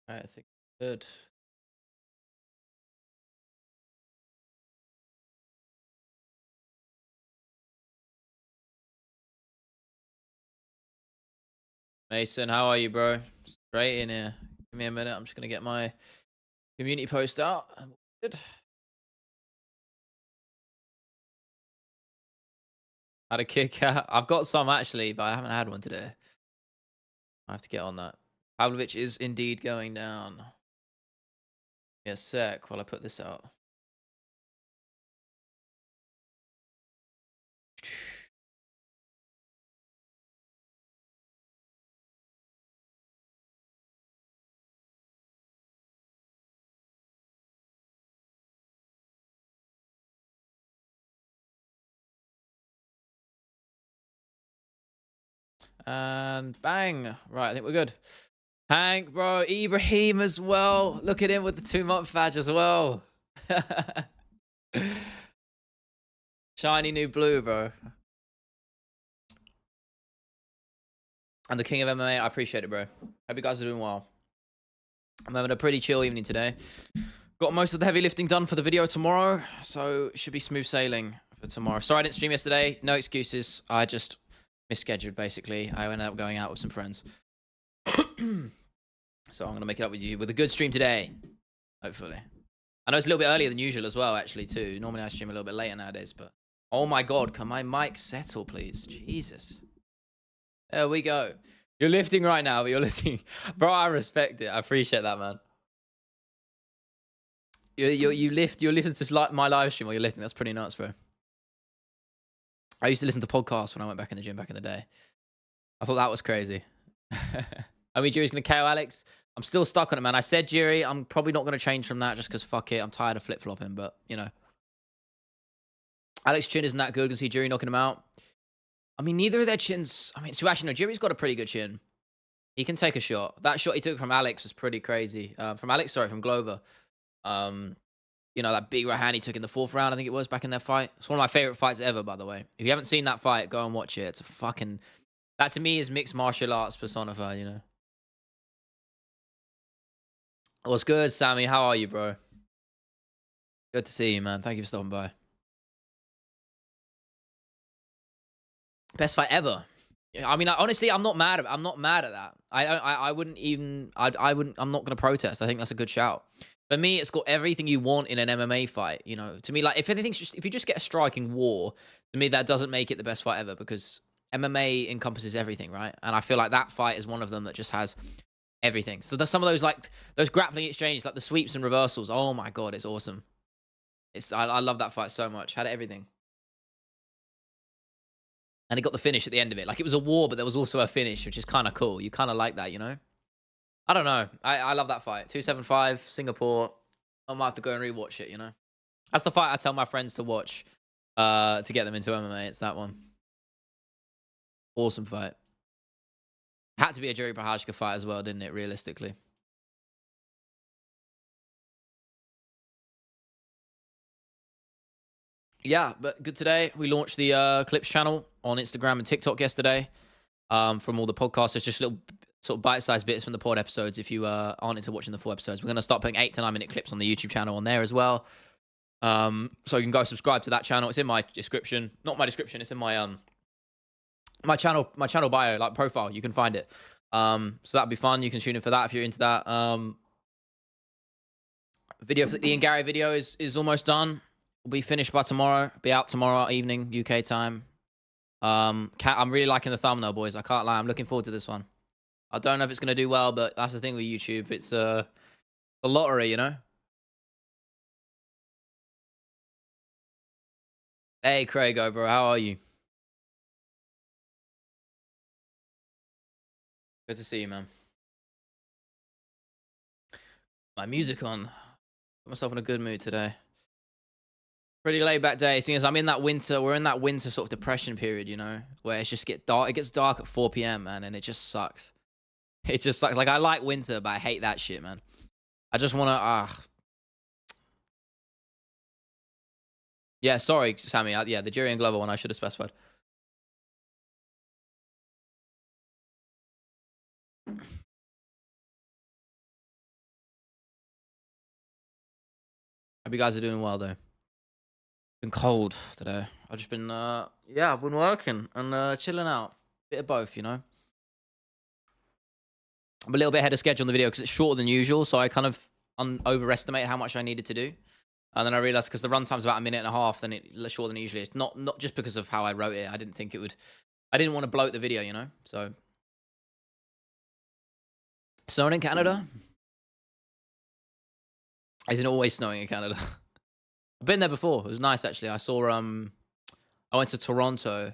I think good. Mason, how are you, bro? Straight in here. Give me a minute. I'm just gonna get my community post out. Good. Had a kick out. I've got some actually, but I haven't had one today. I have to get on that. Pavlovich is indeed going down. Yes, sec. While I put this out. And bang. Right, I think we're good. Hank, bro. Ibrahim as well. Look at him with the 2-month badge as well. Shiny new blue, bro. And the king of MMA. I appreciate it, bro. Hope you guys are doing well. I'm having a pretty chill evening today. Got most of the heavy lifting done for the video tomorrow, so it should be smooth sailing for tomorrow. Sorry I didn't stream yesterday. No excuses. I just misscheduled, basically. I ended up going out with some friends. So I'm going to make it up with you with a good stream today, hopefully. I know it's a little bit earlier than usual as well, actually, too. Normally I stream a little bit later nowadays, but... Oh my god, can my mic settle, please? Jesus. There we go. You're lifting right now, but you're listening. Bro, I respect it. I appreciate that, man. You listen to my live stream while you're lifting. That's pretty nuts, bro. I used to listen to podcasts when I went back in the gym back in the day. I thought that was crazy. I mean, Jury's going to KO Alex. I'm still stuck on it, man. I said Jury. I'm probably not going to change from that just because fuck it. I'm tired of flip-flopping, but, you know. Alex's chin isn't that good. You can see Jury knocking him out. I mean, neither of their chins... I mean, so actually, no, Jury's got a pretty good chin. He can take a shot. That shot he took from Alex was pretty crazy. From Glover. You know, that big right hand he took in the 4th round, I think it was, back in their fight. It's one of my favorite fights ever, by the way. If you haven't seen that fight, go and watch it. It's a fucking... That, to me, is mixed martial arts personified, you know? What's good, Sammy? How are you, bro? Good to see you, man. Thank you for stopping by. Best fight ever. I mean, honestly, I'm not mad at that. I wouldn't even... I'm not going to protest. I think that's a good shout. For me, it's got everything you want in an MMA fight. You know, to me, like if you just get a striking war, to me that doesn't make it the best fight ever because MMA encompasses everything, right? And I feel like that fight is one of them that just has everything. So there's some of those like those grappling exchanges, like the sweeps and reversals. Oh my god, it's awesome. I love that fight so much. Had everything, and it got the finish at the end of it. Like it was a war, but there was also a finish, which is kind of cool. You kind of like that, you know? I don't know. I love that fight. 275 Singapore. I might have to go and rewatch it, you know? That's the fight I tell my friends to watch to get them into MMA. It's that one. Awesome fight. Had to be a Jiri Prochazka fight as well, didn't it, realistically? Yeah, but good today. We launched the Clips channel on Instagram and TikTok yesterday from all the podcasts. It's just little sort of bite-sized bits from the pod episodes if you aren't into watching the full episodes. We're going to start putting 8 to 9 minute clips on the YouTube channel on there as well. So you can go subscribe to that channel. It's in my description. Not my description, it's in my my channel bio, like profile. You can find it. So that'd be fun. You can tune in for that if you're into that. Video for the Ian Gary video is almost done. Will be finished by tomorrow. Be out tomorrow evening, UK time. I'm really liking the thumbnail, boys. I can't lie. I'm looking forward to this one. I don't know if it's gonna do well, but that's the thing with YouTube. It's a lottery, you know. Hey, Craigo, bro. How are you? Good to see you, man. My music on. Put myself in a good mood today. Pretty laid back day. Seeing as I'm in that winter, we're in that winter sort of depression period, you know, where it's just get dark. It gets dark at 4 p.m. man, and it just sucks. It just sucks. Like I like winter, but I hate that shit, man. I just want to. Yeah, sorry, Sammy. Yeah, the Jury and Glover one. I should have specified. Hope you guys are doing well though. Been cold today. I've just been yeah, I've been working and chilling out. Bit of both, you know. I'm a little bit ahead of schedule on the video because it's shorter than usual, so I kind of overestimated how much I needed to do. And then I realized because the runtime's about a minute and a half, then it's shorter than usually. It's not just because of how I wrote it. I didn't think it would. I didn't want to bloat the video, you know. So, snowing in Canada? Isn't it always snowing in Canada? I've been there before. It was nice actually. I saw I went to Toronto.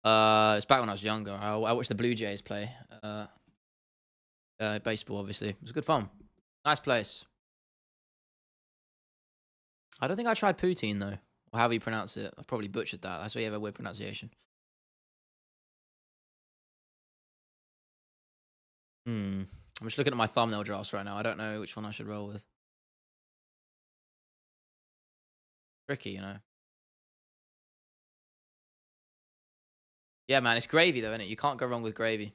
It's back when I was younger. I watched the Blue Jays play. Baseball, obviously. It was good fun. Nice place. I don't think I tried poutine though, or however you pronounce it. I've probably butchered that. That's why you have a weird pronunciation. I'm just looking at my thumbnail drafts right now. I don't know which one I should roll with. Tricky, you know. Yeah, man, it's gravy though, isn't it? You can't go wrong with gravy.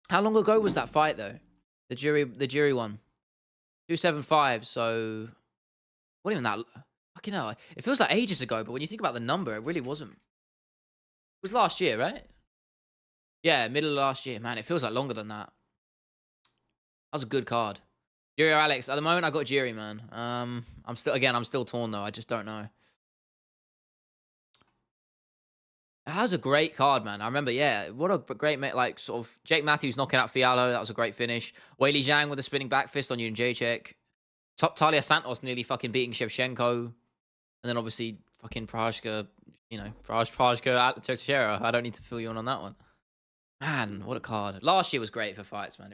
How long ago was that fight though? The jury one. 275. So, what even that? Fucking hell! It feels like ages ago, but when you think about the number, it really wasn't. It was last year, right? Yeah, middle of last year. Man, it feels like longer than that. That was a good card. Jiri or Alex? At the moment, I got Jiri, man. I'm still torn though. I just don't know. That was a great card, man. I remember, yeah, what a great like sort of Jake Matthews knocking out Fiallo. That was a great finish. Weili Zhang with a spinning back fist on Jacek. Talia Santos nearly fucking beating Shevchenko, and then obviously fucking Prajka, you know, Prajka Teixeira. I don't need to fill you in on that one. Man, what a card. Last year was great for fights, man.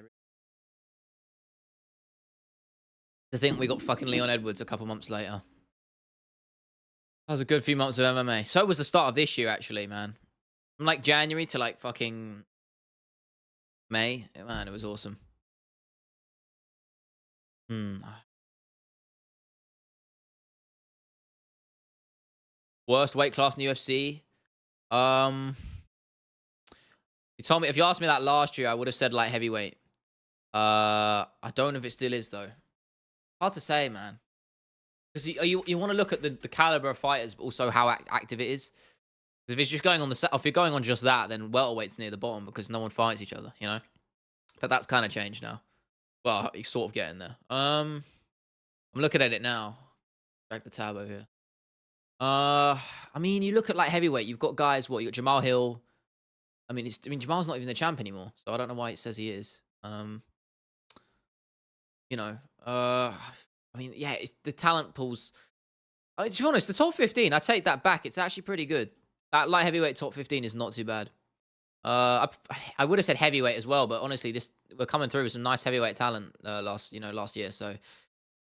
To think we got fucking Leon Edwards a couple months later. That was a good few months of MMA. So was the start of this year, actually, man. From like January to like fucking May. Man, it was awesome. Worst weight class in the UFC? You told me, if you asked me that last year, I would have said like heavyweight. I don't know if it still is though. Hard to say, man. Because you want to look at the caliber of fighters, but also how active it is. Because if it's just going on if you're going on just that, then welterweight's near the bottom because no one fights each other, you know. But that's kind of changed now. Well, he's sort of getting there. I'm looking at it now. Drag the tab over here. I mean, you look at like heavyweight. You've got guys. What you got? Jamal Hill. I mean, Jamal's not even the champ anymore, so I don't know why it says he is. You know. I mean, yeah, it's the talent pools. To be honest, the top 15, I take that back. It's actually pretty good. That light heavyweight top 15 is not too bad. I would have said heavyweight as well, but honestly, we're coming through with some nice heavyweight talent last year. So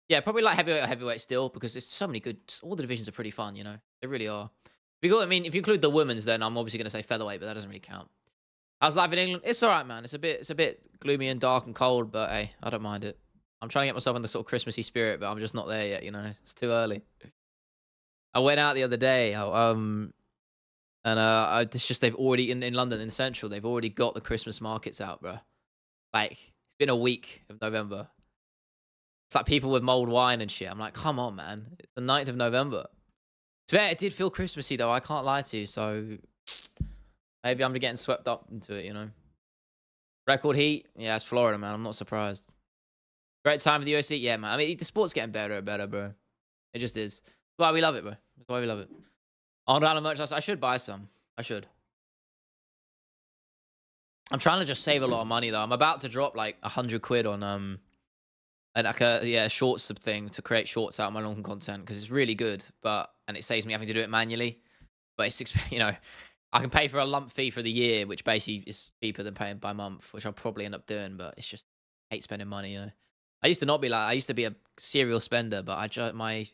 yeah, probably like heavyweight or heavyweight still because there's so many good. All the divisions are pretty fun, you know. They really are. If you include the women's, then I'm obviously going to say featherweight, but that doesn't really count. How's life in England? It's all right, man. It's a bit gloomy and dark and cold, but hey, I don't mind it. I'm trying to get myself in the sort of Christmassy spirit, but I'm just not there yet. You know, it's too early. I went out the other day, and it's just they've already in London in Central, they've already got the Christmas markets out, bro. Like it's been a week of November. It's like people with mulled wine and shit. I'm like, come on, man. It's the 9th of November. Fair, it did feel Christmassy though. I can't lie to you. So maybe I'm getting swept up into it, you know. Record heat, yeah, it's Florida, man. I'm not surprised. Great time for the UFC, yeah, man. I mean, the sport's getting better and better, bro. It just is. That's why we love it, bro. That's why we love it. On Allen merchandise, I should buy some. I should. I'm trying to just save a lot of money though. I'm about to drop like 100 quid on and like a shorts thing to create shorts out of my long content because it's really good, and it saves me having to do it manually. But it's you know, I can pay for a lump fee for the year, which basically is cheaper than paying by month, which I'll probably end up doing. But it's just I hate spending money, you know. I used to not be like I used to be a serial spender, but I try to spend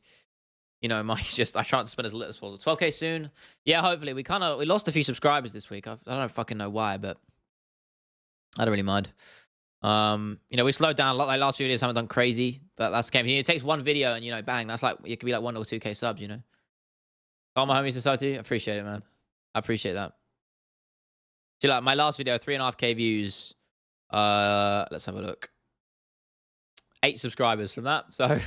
as little as possible. 12K soon. Yeah, hopefully. We lost a few subscribers this week. I don't fucking know why, but I don't really mind. We slowed down a lot. Like last few videos haven't done crazy, but that's the game. It takes one video and bang, that's like it could be like 1 or 2K subs, you know. All my homies society, appreciate it, man. I appreciate that. See, like my last video, 3.5K views. Let's have a look. 8 subscribers from that. So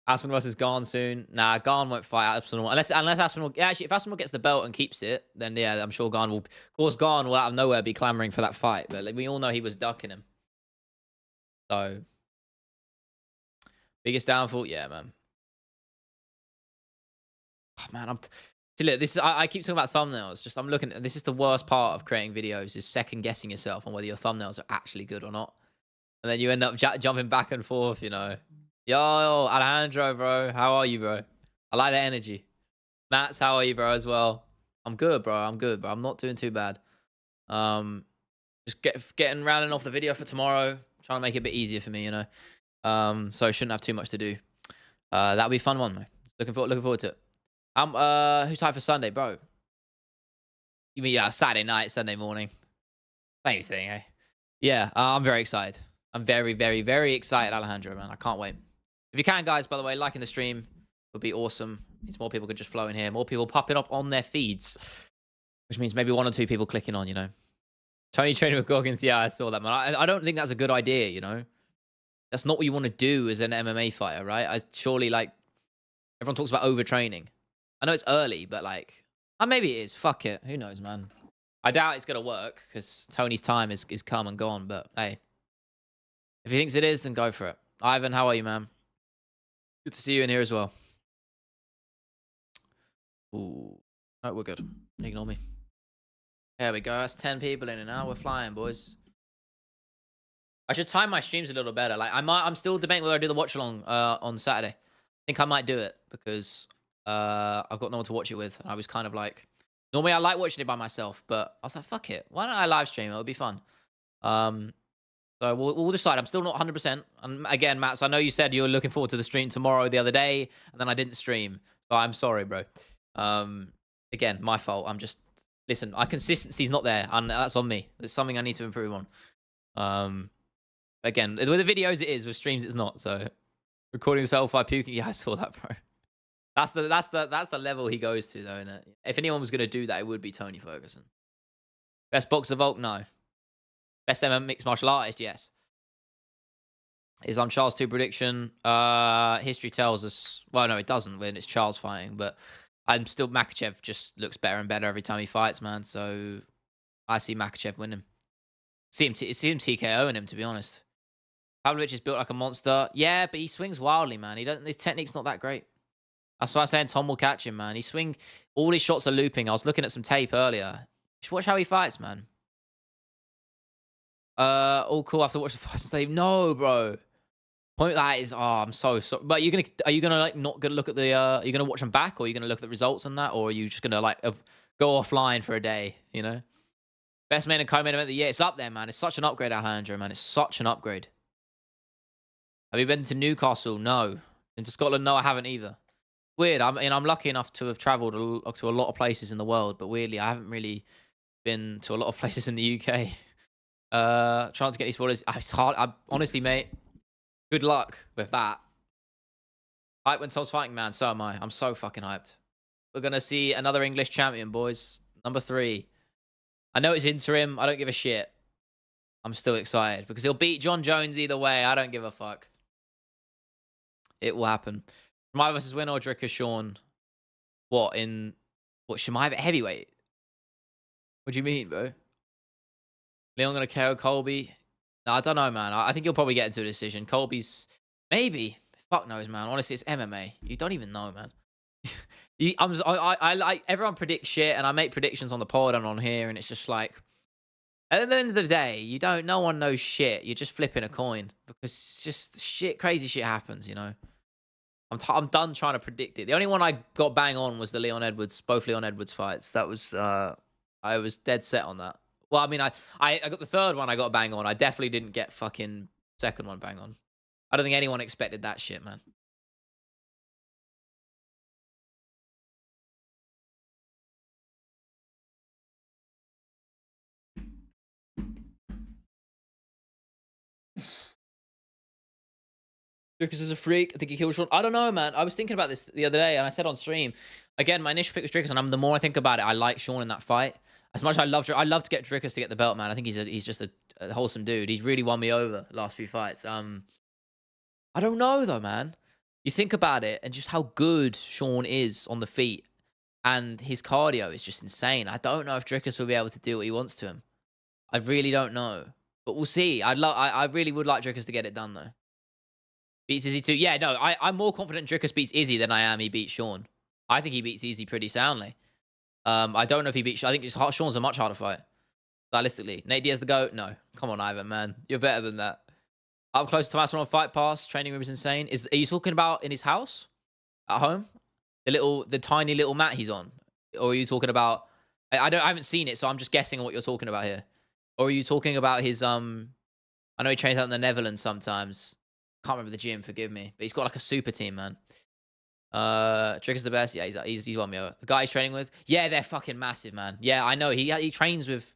Aspinall versus Garn soon. Nah, Garn won't fight Aspinall unless Aspinall. Yeah, actually, if Aspinall gets the belt and keeps it, then yeah, I'm sure Garn will. Of course, Garn will out of nowhere be clamoring for that fight. But like, we all know he was ducking him. So biggest downfall, yeah, man. Oh, man, see, look, this is, I keep talking about thumbnails. Just I'm looking. This is the worst part of creating videos is second guessing yourself on whether your thumbnails are actually good or not, and then you end up jumping back and forth. You know, yo, Alejandro, bro, how are you, bro? I like the energy. Mats, how are you, bro? As well. I'm good, bro. I'm good, bro. I'm not doing too bad. Just getting rounding off the video for tomorrow. Trying to make it a bit easier for me, you know. So I shouldn't have too much to do. That'll be a fun one, man. Looking forward to it. Who's tired for Sunday, bro? You mean Saturday night, Sunday morning? Same thing, eh? Yeah, I'm very excited. I'm very, very, very excited, Alejandro, man. I can't wait. If you can, guys, by the way, liking the stream would be awesome. Means more people could just flow in here. More people popping up on their feeds, which means maybe 1 or 2 people clicking on, you know. Tony training with Goggins. Yeah, I saw that, man. I don't think that's a good idea, you know. That's not what you want to do as an MMA fighter, right? Surely, like, everyone talks about overtraining. I know it's early, but, like, maybe it is. Fuck it. Who knows, man? I doubt it's going to work because Tony's time is come and gone. But, hey, if he thinks it is, then go for it. Ivan, how are you, man? Good to see you in here as well. Ooh. No, we're good. Ignore me. There we go. That's 10 people in it now. We're flying, boys. I should time my streams a little better. Like I'm still debating whether I do the watch along on Saturday. I think I might do it because I've got no one to watch it with. I was kind of like, normally I like watching it by myself, but I was like, fuck it. Why don't I live stream? It'll be fun. So we'll decide. I'm still not 100%. And again, Mats, I know you said you were looking forward to the stream tomorrow the other day, and then I didn't stream. So I'm sorry, bro. Again, my fault. Listen, our consistency's not there, and that's on me. There's something I need to improve on. Again, with the videos it is, with streams it's not. So recording yourself while puking, yeah, I saw that, bro. That's the level he goes to, though, innit? If anyone was gonna do that, it would be Tony Ferguson. Best boxer Volk, no. Best MMA mixed martial artist, yes. Islam Charles 2 prediction. History tells us, well, no, it doesn't when it's Charles fighting, but I'm still Makachev just looks better and better every time he fights, man. So I see Makachev winning. It seems TKOing him, to be honest. Pavlovich is built like a monster. Yeah, but he swings wildly, man. His technique's not that great. That's why I'm saying Tom will catch him, man. All his shots are looping. I was looking at some tape earlier. Just watch how he fights, man. All cool after watching the fight and save. No, bro. Point that is, I'm so sorry. But are you gonna like not gonna look at the are you gonna watch them back, or are you gonna look at the results on that, or are you just gonna like go offline for a day, you know? Best main and co-main event of the year. It's up there, man. It's such an upgrade, Alejandro, man. It's such an upgrade. Have you been to Newcastle? No. Been to Scotland? No, I haven't either. Weird. I'm lucky enough to have travelled to a lot of places in the world, but weirdly, I haven't really been to a lot of places in the UK. Trying to get these spoilers. It's hard. Honestly, mate, good luck with that. Hype when Tom's fighting, man. So am I. I'm so fucking hyped. We're going to see another English champion, boys. Number 3. I know it's interim. I don't give a shit. I'm still excited because he'll beat John Jones either way. I don't give a fuck. It will happen. Shemaev versus Win or Dricker Sean. What Shemaev at heavyweight? What do you mean, bro? Leon gonna KO Colby? No, I don't know, man. I think he'll probably get into a decision. Colby's maybe. Fuck knows, man. Honestly, it's MMA. You don't even know, man. I like everyone predicts shit, and I make predictions on the pod and on here, and it's just like at the end of the day, no one knows shit. You're just flipping a coin because just crazy shit happens, you know. I'm done trying to predict it. The only one I got bang on was the both Leon Edwards fights. That was I was dead set on that. Well, I mean, I got the third one I got bang on. I definitely didn't get fucking second one bang on. I don't think anyone expected that shit, man. Drickers is a freak. I think he killed Sean. I don't know, man. I was thinking about this the other day, and I said on stream, again, my initial pick was Drickers, and the more I think about it, I like Sean in that fight. As much as I love to get Drickus to get the belt, man. I think he's just a wholesome dude. He's really won me over the last few fights. I don't know though, man. You think about it and just how good Sean is on the feet, and his cardio is just insane. I don't know if Drickus will be able to do what he wants to him. I really don't know, but we'll see. I really would like Drickus to get it done though. Beats Izzy too. Yeah, no, I'm more confident Drickus beats Izzy than I am he beats Sean. I think he beats Izzy pretty soundly. I don't know if he beats. I think Sean's a much harder fight. Stylistically, Nate Diaz the GOAT? No, come on, Ivan, man, you're better than that. Up close to Thomas on Fight Pass. Training room is insane. Are you talking about in his house at home? The tiny little mat he's on, or are you talking about? I haven't seen it, so I'm just guessing on what you're talking about here. Or are you talking about his I know he trains out in the Netherlands sometimes. Can't remember the gym. Forgive me, but he's got like a super team, man. Trigger's the best. Yeah, he's won me over. The guy he's training with, yeah, they're fucking massive, man. Yeah, I know. He trains with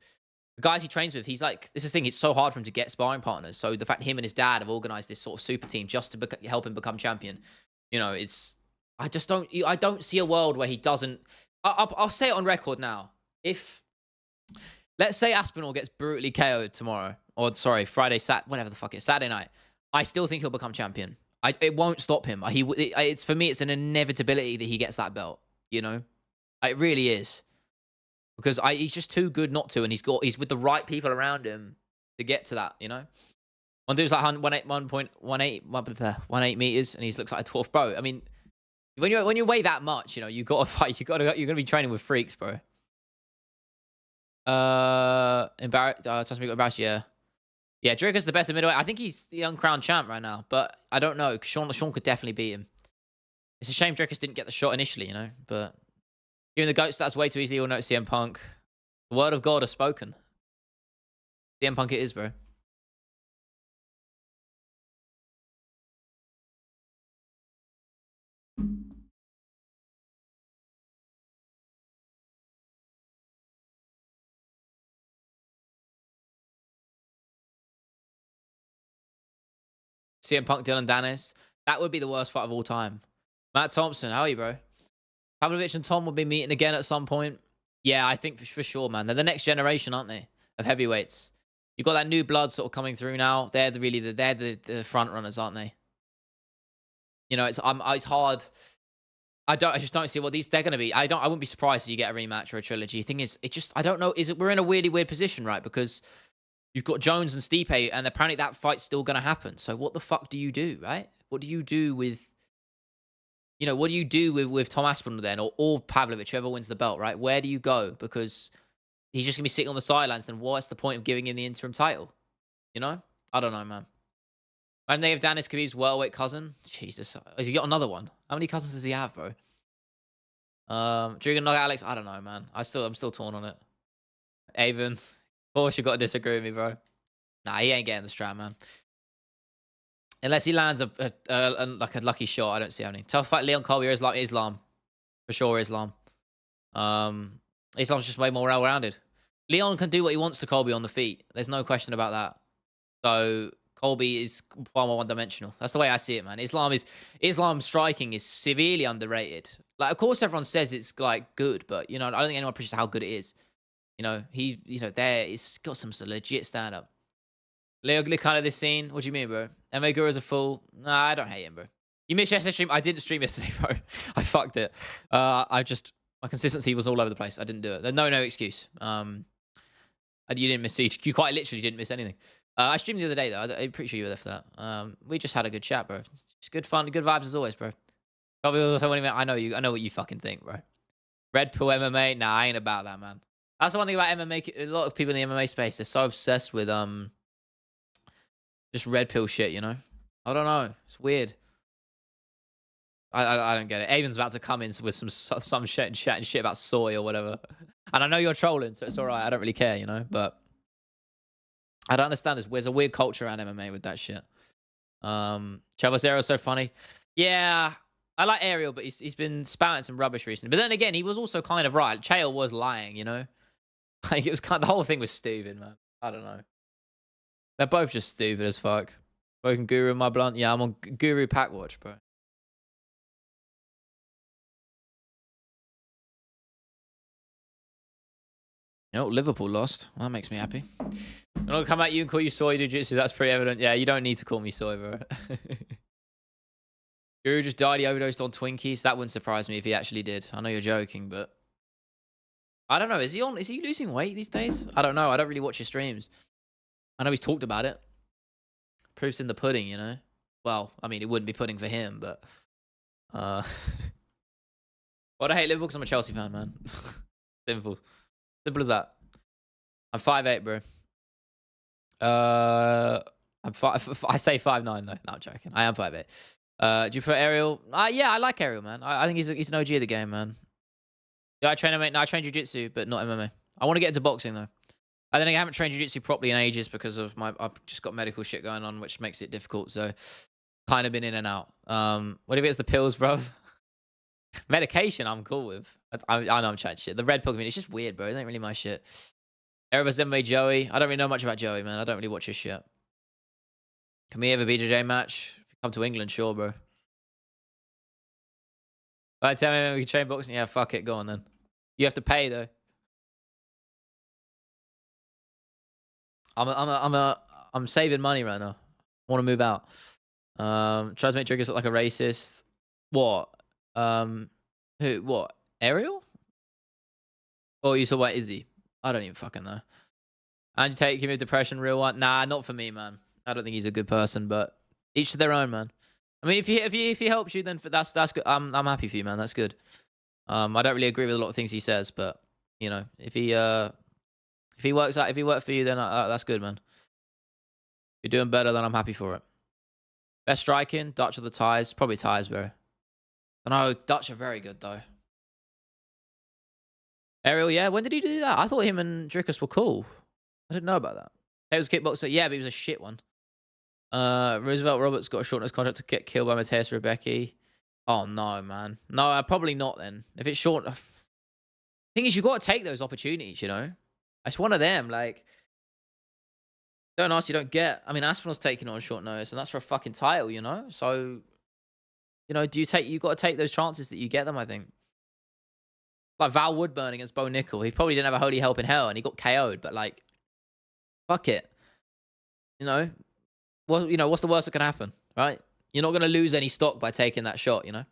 the guys he trains with. He's like, this is the thing. It's so hard for him to get sparring partners. So the fact him and his dad have organized this sort of super team just to help him become champion, you know, it's. I don't see a world where he doesn't. I'll say it on record now. If let's say Aspinall gets brutally KO'd tomorrow, or sorry, whatever the fuck it is, Saturday night, I still think he'll become champion. It won't stop him. It's for me, it's an inevitability that he gets that belt. You know, it really is, because he's just too good not to, and he's with the right people around him to get to that. You know, one dude's like 1.18 meters, and he looks like a 12th bro. I mean, when you weigh that much, you know, you got to fight. You're gonna be training with freaks, bro. Embarrassed. Yeah. Yeah, Dricker's the best in middleweight. I think he's the uncrowned champ right now, but I don't know. Sean could definitely beat him. It's a shame Drickus didn't get the shot initially, you know, but giving the GOAT stats way too easily, you'll note CM Punk. The word of God has spoken. CM Punk it is, bro. CM Punk, Dylan Dennis. That would be the worst fight of all time. Matt Thompson, how are you, bro? Pavlovich and Tom will be meeting again at some point. Yeah, I think for sure, man. They're the next generation, aren't they, of heavyweights? You've got that new blood sort of coming through now. They're the front runners, aren't they? You know, it's hard. I just don't see what they're gonna be. I wouldn't be surprised if you get a rematch or a trilogy. The thing is, I don't know. We're in a really weird position, right? Because you've got Jones and Stipe, and apparently that fight's still gonna happen. So what the fuck do you do, right? What do you do with, you know, what do you do with Tom Aspinall then, or Pavlovich, whoever wins the belt, right? Where do you go? Because he's just gonna be sitting on the sidelines. Then what's the point of giving him the interim title? You know, I don't know, man. And they have Danis Khabib's welterweight cousin. Jesus, has he got another one? How many cousins does he have, bro? Dragon Knock Alex. I don't know, man. I'm still torn on it. Avon, of course you got to disagree with me, bro. Nah, he ain't getting the strap, man. Unless he lands like a lucky shot, I don't see any. Tough fight, Leon Colby or Islam, for sure. Islam's just way more well-rounded. Leon can do what he wants to Colby on the feet. There's no question about that. So Colby is far more one-dimensional. That's the way I see it, man. Islam's striking is severely underrated. Like, of course, everyone says it's like good, but you know, I don't think anyone appreciates how good it is. You know, he's got some legit stand-up. Leo kind of this scene. What do you mean, bro? MA Guru is a fool. Nah, I don't hate him, bro. You missed yesterday's stream. I didn't stream yesterday, bro. I fucked it. My consistency was all over the place. I didn't do it. There's no excuse. You didn't miss. You quite literally didn't miss anything. I streamed the other day though. I'm pretty sure you were there for that. We just had a good chat, bro. It's good fun, good vibes as always, bro. Probably also I know you. I know what you fucking think, bro. Red Pill MMA. Nah, I ain't about that, man. That's the one thing about MMA. A lot of people in the MMA space, they're so obsessed with just red pill shit. You know. I don't know. It's weird. I don't get it. Avon's about to come in with some shit and chatting shit about soy or whatever. And I know you're trolling, so it's all right. I don't really care, you know. But I don't understand this. There's a weird culture around MMA with that shit. Chavez Ariel's so funny. Yeah, I like Ariel, but he's been spouting some rubbish recently. But then again, he was also kind of right. Chael was lying, you know. Like, it was the whole thing was stupid, man. I don't know. They're both just stupid as fuck. Broken Guru in my blunt. Yeah, I'm on Guru Pack Watch, bro. Oh, Liverpool lost. Well, that makes me happy. I'm not come at you and call you soy jiu-jitsu. That's pretty evident. Yeah, you don't need to call me soy, bro. Guru just died. He overdosed on Twinkies. That wouldn't surprise me if he actually did. I know you're joking, but I don't know. Is he losing weight these days? I don't know. I don't really watch his streams. I know he's talked about it. Proof's in the pudding, you know? Well, I mean, it wouldn't be pudding for him, but Well, I hate Liverpool because I'm a Chelsea fan, man. Simple. Simple as that. I'm 5'8", bro. I say 5'9", though. No, I'm joking. I am 5'8". Do you prefer Ariel? Yeah, I like Ariel, man. I think he's an OG of the game, man. Yeah, I train MMA. No, I train jiu-jitsu, but not MMA. I want to get into boxing, though. I think I haven't trained jiu-jitsu properly in ages because of I've just got medical shit going on, which makes it difficult. So, kind of been in and out. What if it's the pills, bro? Medication, I'm cool with. I know I'm chatting shit. The Red Pokemon, it's just weird, bro. It ain't really my shit. Erebus MMA Joey. I don't really know much about Joey, man. I don't really watch his shit. Can we have a BJJ match? If you come to England, sure, bro. Right, tell me we can train boxing. Yeah, fuck it. Go on, then. You have to pay, though. I'm saving money right now. I want to move out. Try to make Triggers look like a racist. What? Who? What? Ariel? Oh, you saw about Izzy? I don't even fucking know. And take him with depression, real one? Nah, not for me, man. I don't think he's a good person, but each to their own, man. I mean, if he helps you, then that's good. I'm happy for you, man. That's good. I don't really agree with a lot of things he says, but you know, if he works out, if he works for you, then that's good, man. You're doing better, then I'm happy for it. Best striking, Dutch or the ties? Probably ties, bro. I know Dutch are very good though. Ariel, yeah. When did he do that? I thought him and Drickus were cool. I didn't know about that. He was a kickboxer. Yeah, but he was a shit one. Roosevelt Roberts got a short notice contract to get killed by Mateus Rebecca. Oh no, man. No, probably not then. If it's short, thing is, you got to take those opportunities. You know, it's one of them. Like, don't ask, you don't get. I mean, Aspinall's taking on short notice, and that's for a fucking title. You know, so you know, you got to take those chances that you get them. I think. Like Val Woodburn against Bo Nickel. He probably didn't have a holy help in hell, and he got KO'd. But like, fuck it. You know, what's the worst that can happen, right? You're not gonna lose any stock by taking that shot, you know.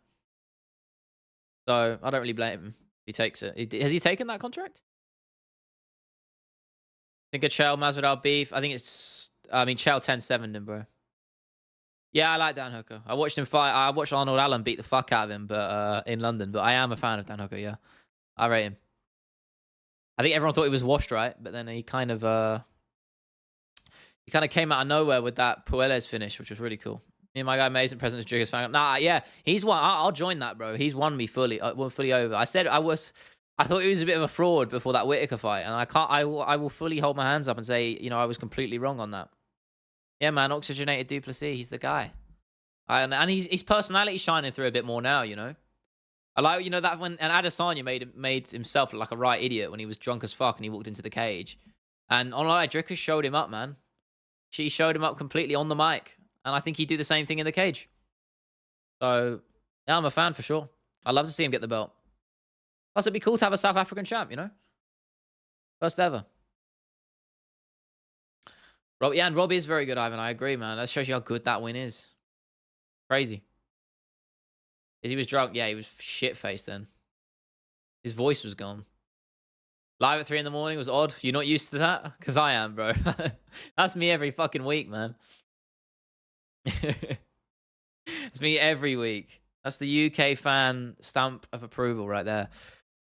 So I don't really blame him if he takes it. Has he taken that contract? Think of Chael Masvidal beef. I think it's. I mean, Chael 10-7 him, bro. Yeah, I like Dan Hooker. I watched him fight. I watched Arnold Allen beat the fuck out of him, but in London. But I am a fan of Dan Hooker. Yeah, I rate him. I think everyone thought he was washed, right? But then he kind of came out of nowhere with that Puelles finish, which was really cool. Me and my guy Mason, President's Jiggers fan. Nah, yeah, he's won. I'll join that, bro. He's won me fully, fully over. I said I thought he was a bit of a fraud before that Whitaker fight, and I will fully hold my hands up and say, you know, I was completely wrong on that. Yeah, man, oxygenated Duplessis, he's the guy. And his personality shining through a bit more now, you know. I like, you know, that when and Adesanya made himself look like a right idiot when he was drunk as fuck and he walked into the cage, and online Drickus showed him up, man. She showed him up completely on the mic. And I think he'd do the same thing in the cage. So, yeah, I'm a fan for sure. I'd love to see him get the belt. Plus, it'd be cool to have a South African champ, you know? First ever. Yeah, and Robbie is very good, Ivan. I agree, man. That shows you how good that win is. Crazy. He was drunk. Yeah, he was shit-faced then. His voice was gone. Live at 3 in the morning was odd. You're not used to that? Because I am, bro. That's me every fucking week, man. It's me every week. That's the UK fan stamp of approval right there.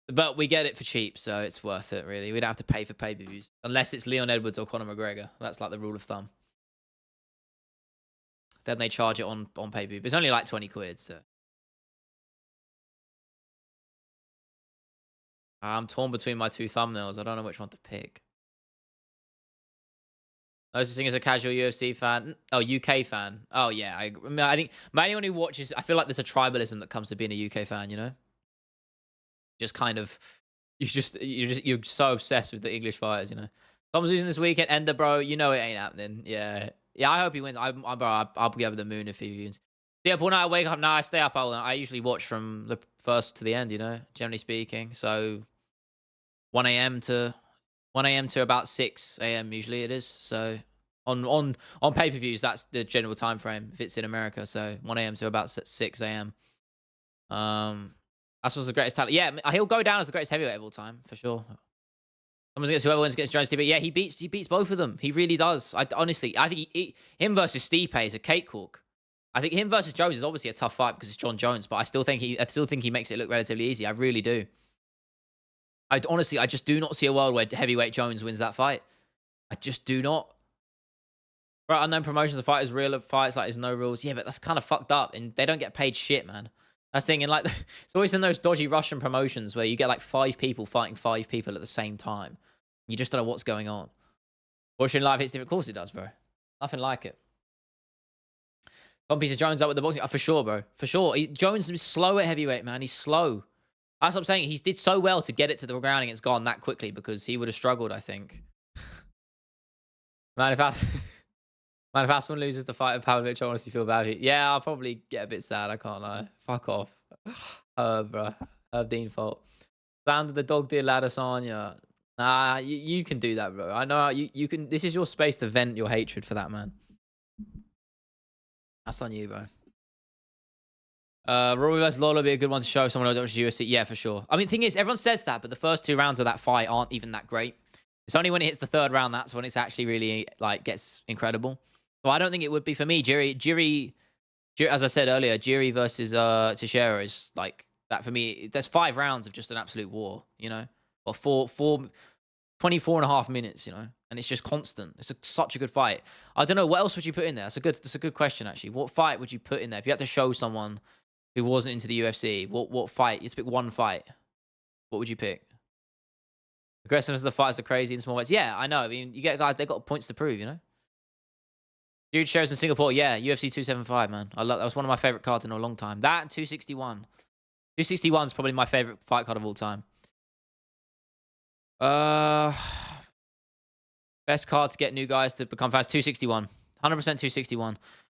But we get it for cheap, so it's worth it, really. We don't have to pay for pay-per-views. Unless it's Leon Edwards or Conor McGregor. That's like the rule of thumb. Then they charge it on pay-per-view. But it's only like 20 quid, so. I'm torn between my two thumbnails. I don't know which one to pick. I was just thinking as a casual UFC fan. Oh, UK fan. Oh, yeah. I think anyone who watches, I feel like there's a tribalism that comes to being a UK fan, you know? Just kind of, you're so obsessed with the English fighters, you know? Tom's losing this weekend. Ender, bro, you know it ain't happening. Yeah. Yeah, I hope he wins. I'll be over the moon if he wins. Yeah, but when I wake up, I stay up all night. I usually watch from the first to the end, you know, generally speaking. So 1 a.m. to 1 a.m. to about 6 a.m. usually it is. So on pay-per-views, that's the general time frame if it's in America. So 1 a.m. to about 6 a.m. That's what's the greatest talent. Yeah, he'll go down as the greatest heavyweight of all time for sure. Whoever wins against Jones, but yeah, he beats both of them. He really does. Honestly, I think him versus Stipe is a cakewalk. I think him versus Jones is obviously a tough fight because it's John Jones, but I still think he makes it look relatively easy. I really do. I just do not see a world where heavyweight Jones wins that fight. I just do not. Right, unknown promotions of fighters, real fights like there's no rules. Yeah, but that's kind of fucked up, and they don't get paid shit, man. That's the thing, and like it's always in those dodgy Russian promotions where you get like 5 people fighting 5 people at the same time. You just don't know what's going on. Watching live hits different. Of course it does, bro. Nothing like it. Tom Piece of Jones up with the boxing. Oh, for sure, bro. For sure. Jones is slow at heavyweight, man. He's slow. That's what I'm saying. He did so well to get it to the ground and it's gone that quickly because he would have struggled, I think. Man, if Aspen loses the fight of Pavlovich, I honestly feel bad for you. Yeah, I'll probably get a bit sad. I can't lie. Fuck off. Bro. Dean fault. Landed the dog dear Ladasanya. Nah, you can do that, bro. I know you can. This is your space to vent your hatred for that, man. That's on you, bro. Rory vs. Lawler would be a good one to show someone who watches UFC. Yeah, for sure. I mean, the thing is, everyone says that, but the first 2 rounds of that fight aren't even that great. It's only when it hits the 3rd round that's when it's actually really like gets incredible. So I don't think it would be for me. Jiri, as I said earlier, Jiri versus Teixeira is like that for me. There's 5 rounds of just an absolute war, you know, or 24 and a half minutes, you know, and it's just constant. It's such a good fight. I don't know what else would you put in there. That's a good question actually. What fight would you put in there if you had to show someone who wasn't into the UFC? What fight? You pick one fight. What would you pick? Aggressiveness of the fighters are crazy in small weights. Yeah, I know. I mean, you get guys, they got points to prove, you know. Dude shows in Singapore. Yeah, UFC 275, man. That was one of my favorite cards in a long time. That and 261. 261 is probably my favorite fight card of all time. Best card to get new guys to become fans. 261. 100% 261.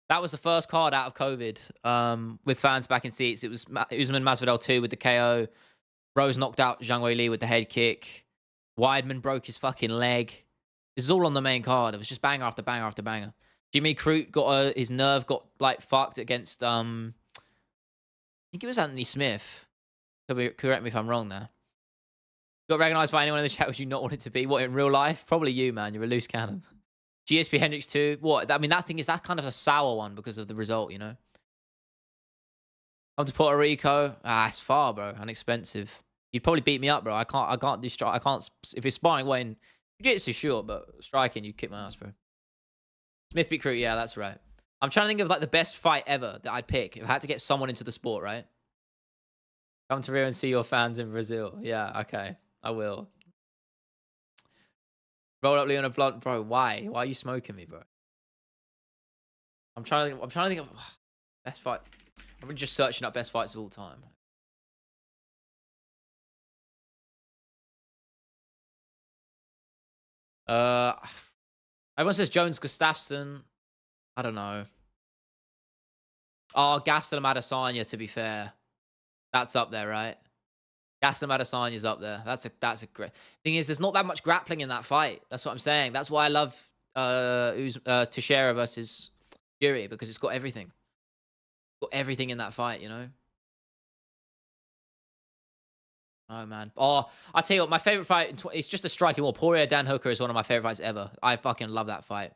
That was the first card out of COVID with fans back in seats. It was Usman Masvidal 2 with the KO. Rose knocked out Zhang Weili with the head kick. Weidman broke his fucking leg. This is all on the main card. It was just banger after banger after banger. Jimmy Crute got his nerve got like fucked against I think it was Anthony Smith. Correct me if I'm wrong there. Got recognized by anyone in the chat would you not want it to be? What, in real life? Probably you, man. You're a loose cannon. GSP Hendricks 2. What? I mean, that's kind of a sour one because of the result, you know? Come to Puerto Rico. It's far, bro. And expensive. You'd probably beat me up, bro. I can't do strike. I can't. If it's sparring, in jiu-jitsu, sure, but striking, you'd kick my ass, bro. Smith beat Crute. Yeah, that's right. I'm trying to think of like the best fight ever that I'd pick if I had to get someone into the sport, right? Come to Rio and see your fans in Brazil. Yeah, okay. I will. Roll up Leon a blunt, bro. Why? Why are you smoking me, bro? I'm trying to think of best fight. I'm just searching up best fights of all time. Everyone says Jones Gustafsson. I don't know. Oh, Gastelum Adesanya, to be fair. That's up there, right? Gastelum Adesanya's up there. That's a great thing. Is there's not that much grappling in that fight. That's what I'm saying. That's why I love Teixeira versus Fury, because it's got everything. Got everything in that fight, you know. Oh man. Oh, I tell you what, my favorite fight. It's just a striking war. Poirier Dan Hooker is one of my favorite fights ever. I fucking love that fight.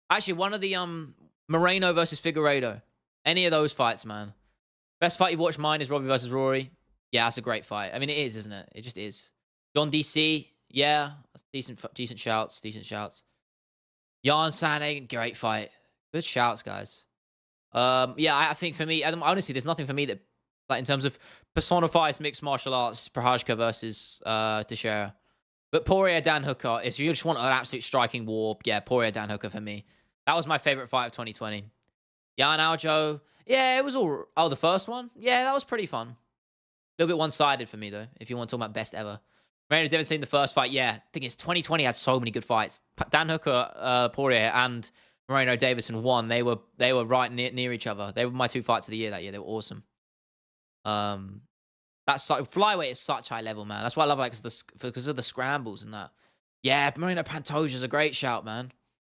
Actually, one of the Moreno versus Figueiredo. Any of those fights, man. Best fight you've watched mine is Robbie versus Rory. Yeah, that's a great fight. I mean, it is, isn't it? It just is. John DC. Yeah, that's decent shouts. Decent shouts. Jan Sandhagen, great fight. Good shouts, guys. Yeah, I think for me, honestly, there's nothing for me that, like, in terms of personifies mixed martial arts, Prohajka versus Teixeira. But Poirier Dan Hooker, if you just want an absolute striking war, yeah, Poirier Dan Hooker for me. That was my favorite fight of 2020. Jan Aljo, yeah, it was all. Oh, the first one, yeah, that was pretty fun. A little bit one-sided for me though. If you want to talk about best ever, Moreno Davidson, the first fight, yeah. I think it's 2020 had so many good fights. Dan Hooker, Poirier, and Moreno Davison won. They were right near each other. They were my 2 fights of the year that year. They were awesome. That's so flyweight is such high level, man. That's why I love like because of the scrambles and that. Yeah, Marino Pantoja's a great shout, man.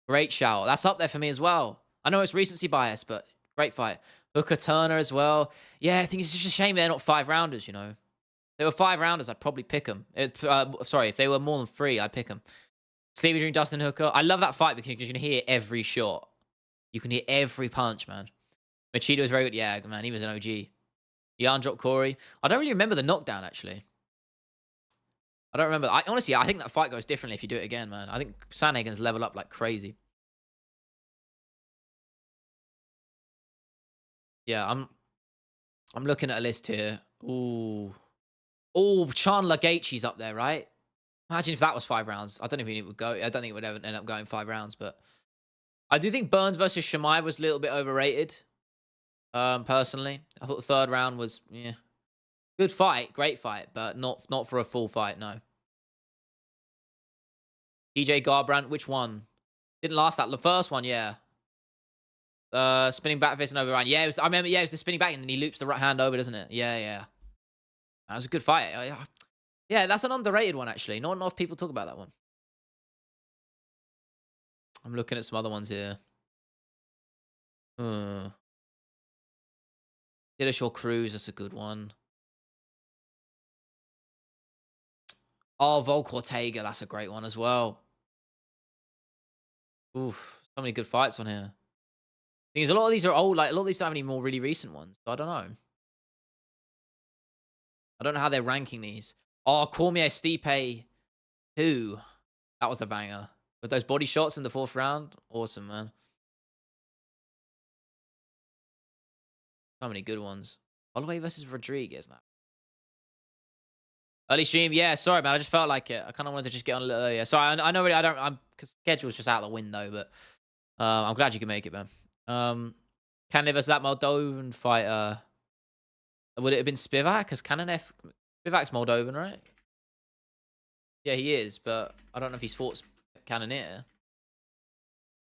Great shout. That's up there for me as well. I know it's recency bias, but great fight. Hooker Turner as well. Yeah, I think it's just a shame they're not 5 rounders. You know, if they were 5 rounders, I'd probably pick them. Sorry, if they were more than 3, I'd pick them. Stevie Dream, Dustin Hooker. I love that fight because you can hear every shot. You can hear every punch, man. Machida was very good. Yeah, man, he was an OG. Jan dropped Corey. I don't really remember the knockdown, actually. I don't remember. Honestly, I think that fight goes differently if you do it again, man. I think Sandhagen's level up like crazy. Yeah, I'm looking at a list here. Ooh. Oh, Chandler Gaethje's up there, right? Imagine if that was 5 rounds. I don't know if it would go. I don't think it would ever end up going 5 rounds, but I do think Burns versus Chimaev was a little bit overrated. Personally, I thought the 3rd round was good fight, great fight, but not for a full fight. No. DJ Garbrandt, which one? Didn't last that. The first one, yeah. Spinning back fist and overrun. Yeah, I remember. Yeah, it was the spinning back, and then he loops the right hand over, doesn't it? Yeah, yeah. That was a good fight. Yeah, that's an underrated one actually. Not enough people talk about that one. I'm looking at some other ones here. Dillashaw Cruz, that's a good one. Oh, Volk Ortega, that's a great one as well. Oof, so many good fights on here. Thing is, a lot of these are old. Like a lot of these don't have any more really recent ones. So I don't know. I don't know how they're ranking these. Oh, Cormier Stipe, who? That was a banger. With those body shots in the 4th round, awesome, man. So many good ones. Holloway versus Rodriguez now. Early stream, yeah. Sorry, man. I just felt like it. I kind of wanted to just get on a little earlier. Sorry, I know really. I don't. I'm because schedule's just out the window, but I'm glad you can make it, man. Kanev versus that Moldovan fighter. Would it have been Spivak? Because Spivak's Moldovan, right? Yeah, he is, but I don't know if he's fought Cannonier.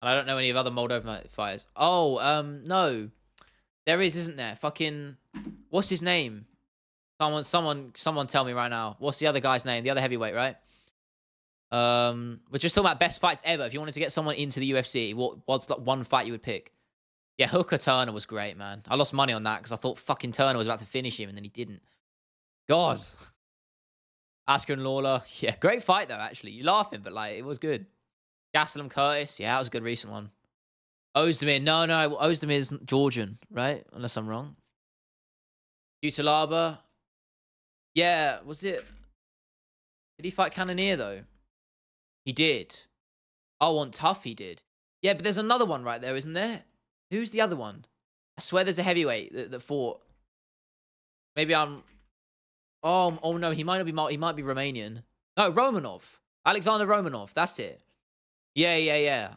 And I don't know any of other Moldovan fighters. Oh, no. There is, isn't there? Fucking, what's his name? Someone tell me right now. What's the other guy's name? The other heavyweight, right? We're just talking about best fights ever. If you wanted to get someone into the UFC, what's like one fight you would pick? Yeah, Hooker Turner was great, man. I lost money on that because I thought fucking Turner was about to finish him and then he didn't. God. Askren Lawler. Yeah, great fight though, actually. You're laughing, but like, it was good. Gastelum Curtis. Yeah, that was a good recent one. Ozdemir. No. Ozdemir's Georgian, right? Unless I'm wrong. Utalaba. Yeah, was it? Did he fight Cannonier though? He did. Oh, on Tough he did. Yeah, but there's another one right there, isn't there? Who's the other one? I swear there's a heavyweight that fought. Maybe I'm... Oh no, he might not be... He might be Romanian. No, Romanov. Alexander Romanov. That's it. Yeah.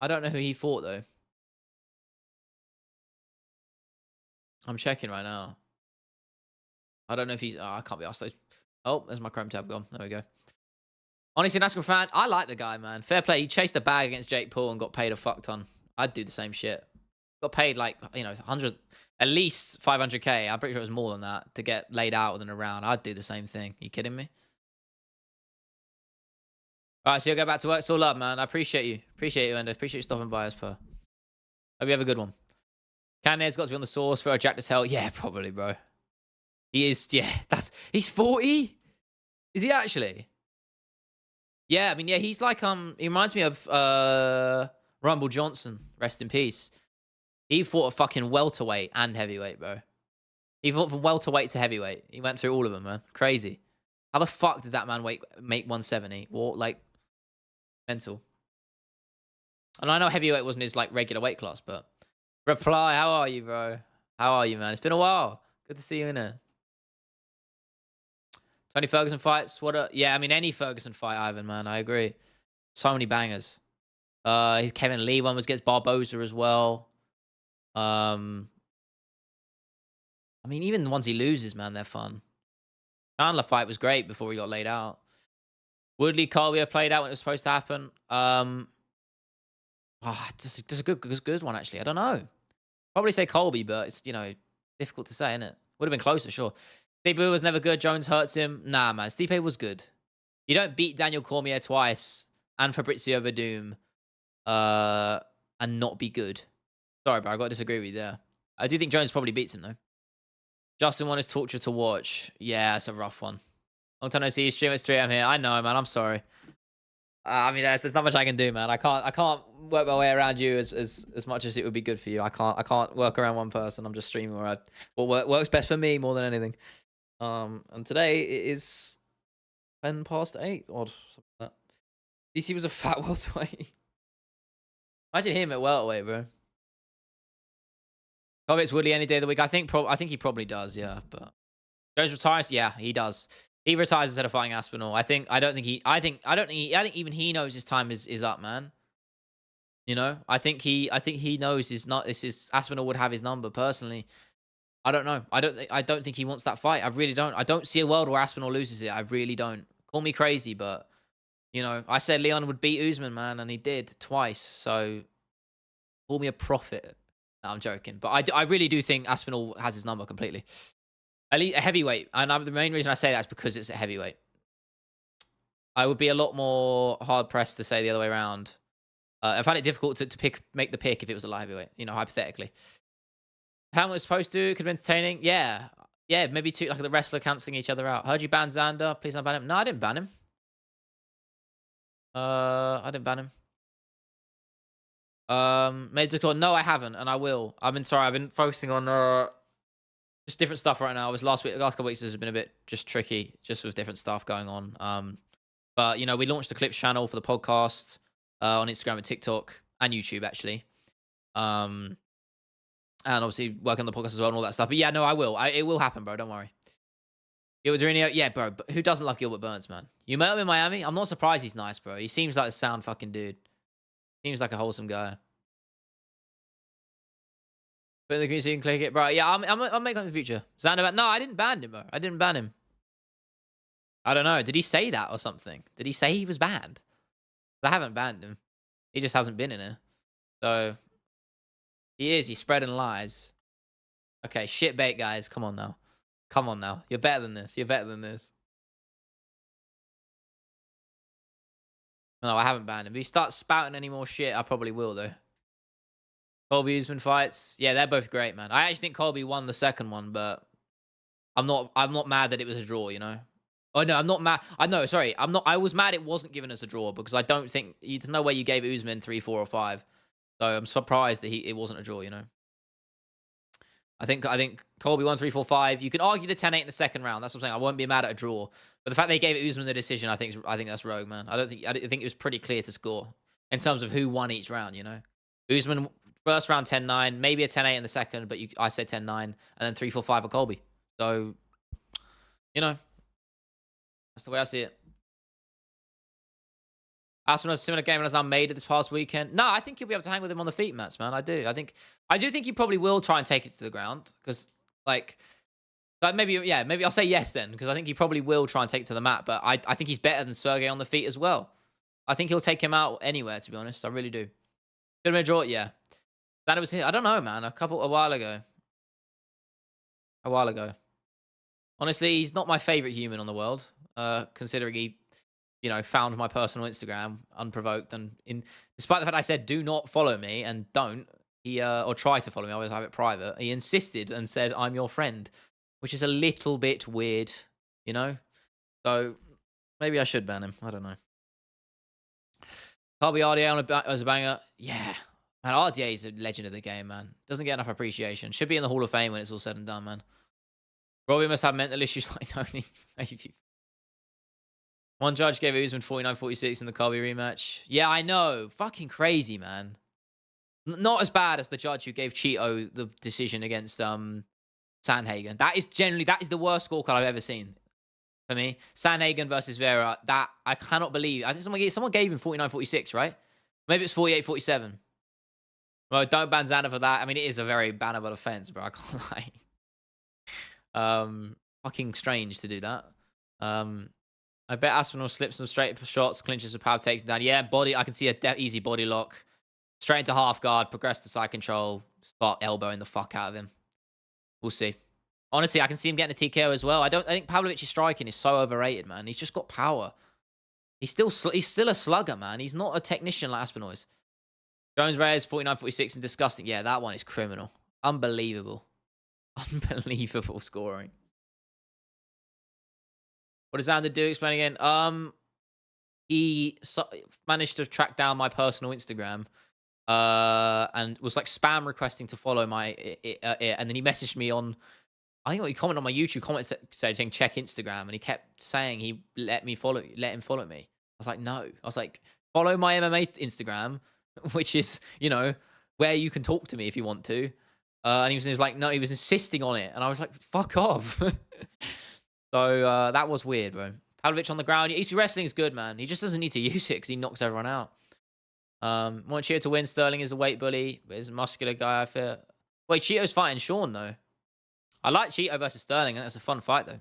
I don't know who he fought, though. I'm checking right now. I don't know if he's... Oh, I can't be asked those. Oh, there's my Chrome tab gone. There we go. Honestly, NASCAR fan, I like the guy, man. Fair play. He chased the bag against Jake Paul and got paid a fuck ton. I'd do the same shit. Got paid like, 100... At least 500k. I'm pretty sure it was more than that to get laid out within a round. I'd do the same thing. Are you kidding me? All right, so you'll go back to work. It's all love, man. I appreciate you. Appreciate you, and appreciate you stopping by as per. Hope you have a good one. Cannonier's got to be on the source for a jacked as hell. Yeah, probably, bro. He is. Yeah, he's 40. Is he actually? Yeah, I mean, yeah, he's like he reminds me of Rumble Johnson. Rest in peace. He fought a fucking welterweight and heavyweight, bro. He fought from welterweight to heavyweight. He went through all of them, man. Crazy. How the fuck did that man make 170? Or like mental. And I know heavyweight wasn't his like regular weight class, but Reply, how are you, bro? How are you, man? It's been a while. Good to see you in there. Tony Ferguson fights. Yeah, I mean any Ferguson fight, Ivan, man. I agree. So many bangers. His Kevin Lee one was against Barboza as well. I mean, even the ones he loses, man, they're fun. Chandler fight was great before he got laid out. Woodley Colby played out when it was supposed to happen. Just a good one actually. I don't know. Probably say Colby, but it's difficult to say, isn't it? Would have been closer, sure. Stipe was never good. Jones hurts him. Nah, man. Stipe was good. You don't beat Daniel Cormier twice and Fabrizio Verdum and not be good. Sorry, bro. I got to disagree with you there. I do think Jones probably beats him, though. Justin One is torture to watch. Yeah, it's a rough one. Long time no see. Stream at 3 AM here. I know, man. I'm sorry. I mean, there's not much I can do, man. I can't work my way around you as much as it would be good for you. I can't work around one person. I'm just streaming what works best for me more than anything. And today it is 8:10. Odd. Something like that. DC was a fat welterweight. Imagine him at welterweight, bro. Comments Woodley any day of the week. I think he probably does, yeah. But Jones retires, yeah, he does. He retires instead of fighting Aspinall. I think even he knows his time is up, man. You know, I think he knows Aspinall would have his number personally. I don't know. I don't think he wants that fight. I really don't. I don't see a world where Aspinall loses it. I really don't. Call me crazy, but you know, I said Leon would beat Usman, man, and he did twice. So call me a prophet. No, I'm joking, but I really do think Aspinall has his number completely. At least a heavyweight, and the main reason I say that is because it's a heavyweight. I would be a lot more hard pressed to say the other way around. I find it difficult to make the pick if it was a light heavyweight. You know, hypothetically. How was supposed to could be entertaining. Yeah, yeah, maybe two like the wrestler canceling each other out. Heard you ban Xander. Please don't ban him. No, I didn't ban him. I didn't ban him. Made to call. No, I haven't, and I will. I've been focusing on just different stuff right now. Last couple of weeks has been a bit just tricky, just with different stuff going on. But you know, we launched the Clips channel for the podcast on Instagram and TikTok and YouTube actually. And obviously working on the podcast as well and all that stuff. But yeah, no, I will. It will happen, bro. Don't worry. Gilbert Durinho, yeah, bro. But who doesn't love Gilbert Burns, man? You met him in Miami. I'm not surprised he's nice, bro. He seems like a sound fucking dude. Seems like a wholesome guy. Put in the green so you can click it, bro. Yeah, I'll make it in the future. Xander, no, I didn't ban him, bro. I didn't ban him. I don't know. Did he say that or something? Did he say he was banned? I haven't banned him. He just hasn't been in it. So he is. He's spreading lies. Okay, shit bait, guys. Come on now. Come on now. You're better than this. You're better than this. No, I haven't banned him. If he starts spouting any more shit, I probably will, though. Colby Usman fights. Yeah, they're both great, man. I actually think Colby won the second one, but I'm not mad that it was a draw, you know? Oh, no, I'm not mad. Sorry. I was mad it wasn't given as a draw because I don't think... There's no way you gave Usman 3, 4, or 5. So I'm surprised that it wasn't a draw, you know? I think Colby 1, 3, 4, 5. You can argue the 10-8 in the second round. That's what I'm saying. I won't be mad at a draw. But the fact they gave Usman the decision, I think that's rogue, man. I think it was pretty clear to score in terms of who won each round, you know? Usman, first round 10-9, maybe a 10-8 in the second, but I said 10-9, and then 3, 4, 5 for Colby. So, you know, that's the way I see it. Aspinall has a similar game as I made it this past weekend. No, I think you'll be able to hang with him on the feet mats, man. I do. I do think you probably will try and take it to the ground because, like maybe I'll say yes then because I think he probably will try and take it to the mat. But I think he's better than Sergey on the feet as well. I think he'll take him out anywhere. To be honest, I really do. Could have been a draw, yeah. That was here. I don't know, man. A while ago. Honestly, he's not my favorite human on the world. Considering he, you know, found my personal Instagram unprovoked, and despite the fact I said do not follow me and don't, he or try to follow me, I always have it private. He insisted and said I'm your friend, which is a little bit weird, you know. So maybe I should ban him. I don't know. Colby RDA as a banger, yeah. Man, RDA is a legend of the game, man. Doesn't get enough appreciation. Should be in the Hall of Fame when it's all said and done, man. Robbie must have mental issues like Tony. Maybe. One judge gave Usman 49-46 in the Colby rematch. Yeah, I know. Fucking crazy, man. Not as bad as the judge who gave Cheeto the decision against Sandhagen. That is the worst scorecard I've ever seen. For me, Sandhagen versus Vera. That I cannot believe. I think someone gave him 49-46, right? Maybe it's 48-47. Well, don't ban Xander for that. I mean, it is a very bannable offense, bro. I can't lie. Fucking strange to do that. I bet Aspinall slips some straight shots, clinches with power, takes him down. Yeah, body. I can see a easy body lock. Straight into half guard, progress to side control, start elbowing the fuck out of him. We'll see. Honestly, I can see him getting a TKO as well. I think Pavlovic's striking is so overrated, man. He's just got power. He's still a slugger, man. He's not a technician like Aspinall's. Jones Reyes 49-46 and disgusting. Yeah, that one is criminal. Unbelievable. Unbelievable scoring. What does Xander do? Explain again. He managed to track down my personal Instagram, and was like spam requesting to follow my and then he messaged me on. I think he commented on my YouTube comment saying check Instagram, and he kept saying he let him follow me. I was like, no. I was like, follow my MMA Instagram, which is, you know, where you can talk to me if you want to. And he was like, no, he was insisting on it, and I was like, fuck off. So that was weird, bro. Pavlovich on the ground. EC wrestling is good, man. He just doesn't need to use it because he knocks everyone out. Want Cheeto to win. Sterling is a weight bully, but he's a muscular guy, I fear. Wait, Cheeto's fighting Sean, though. I like Cheeto versus Sterling, and that's a fun fight, though.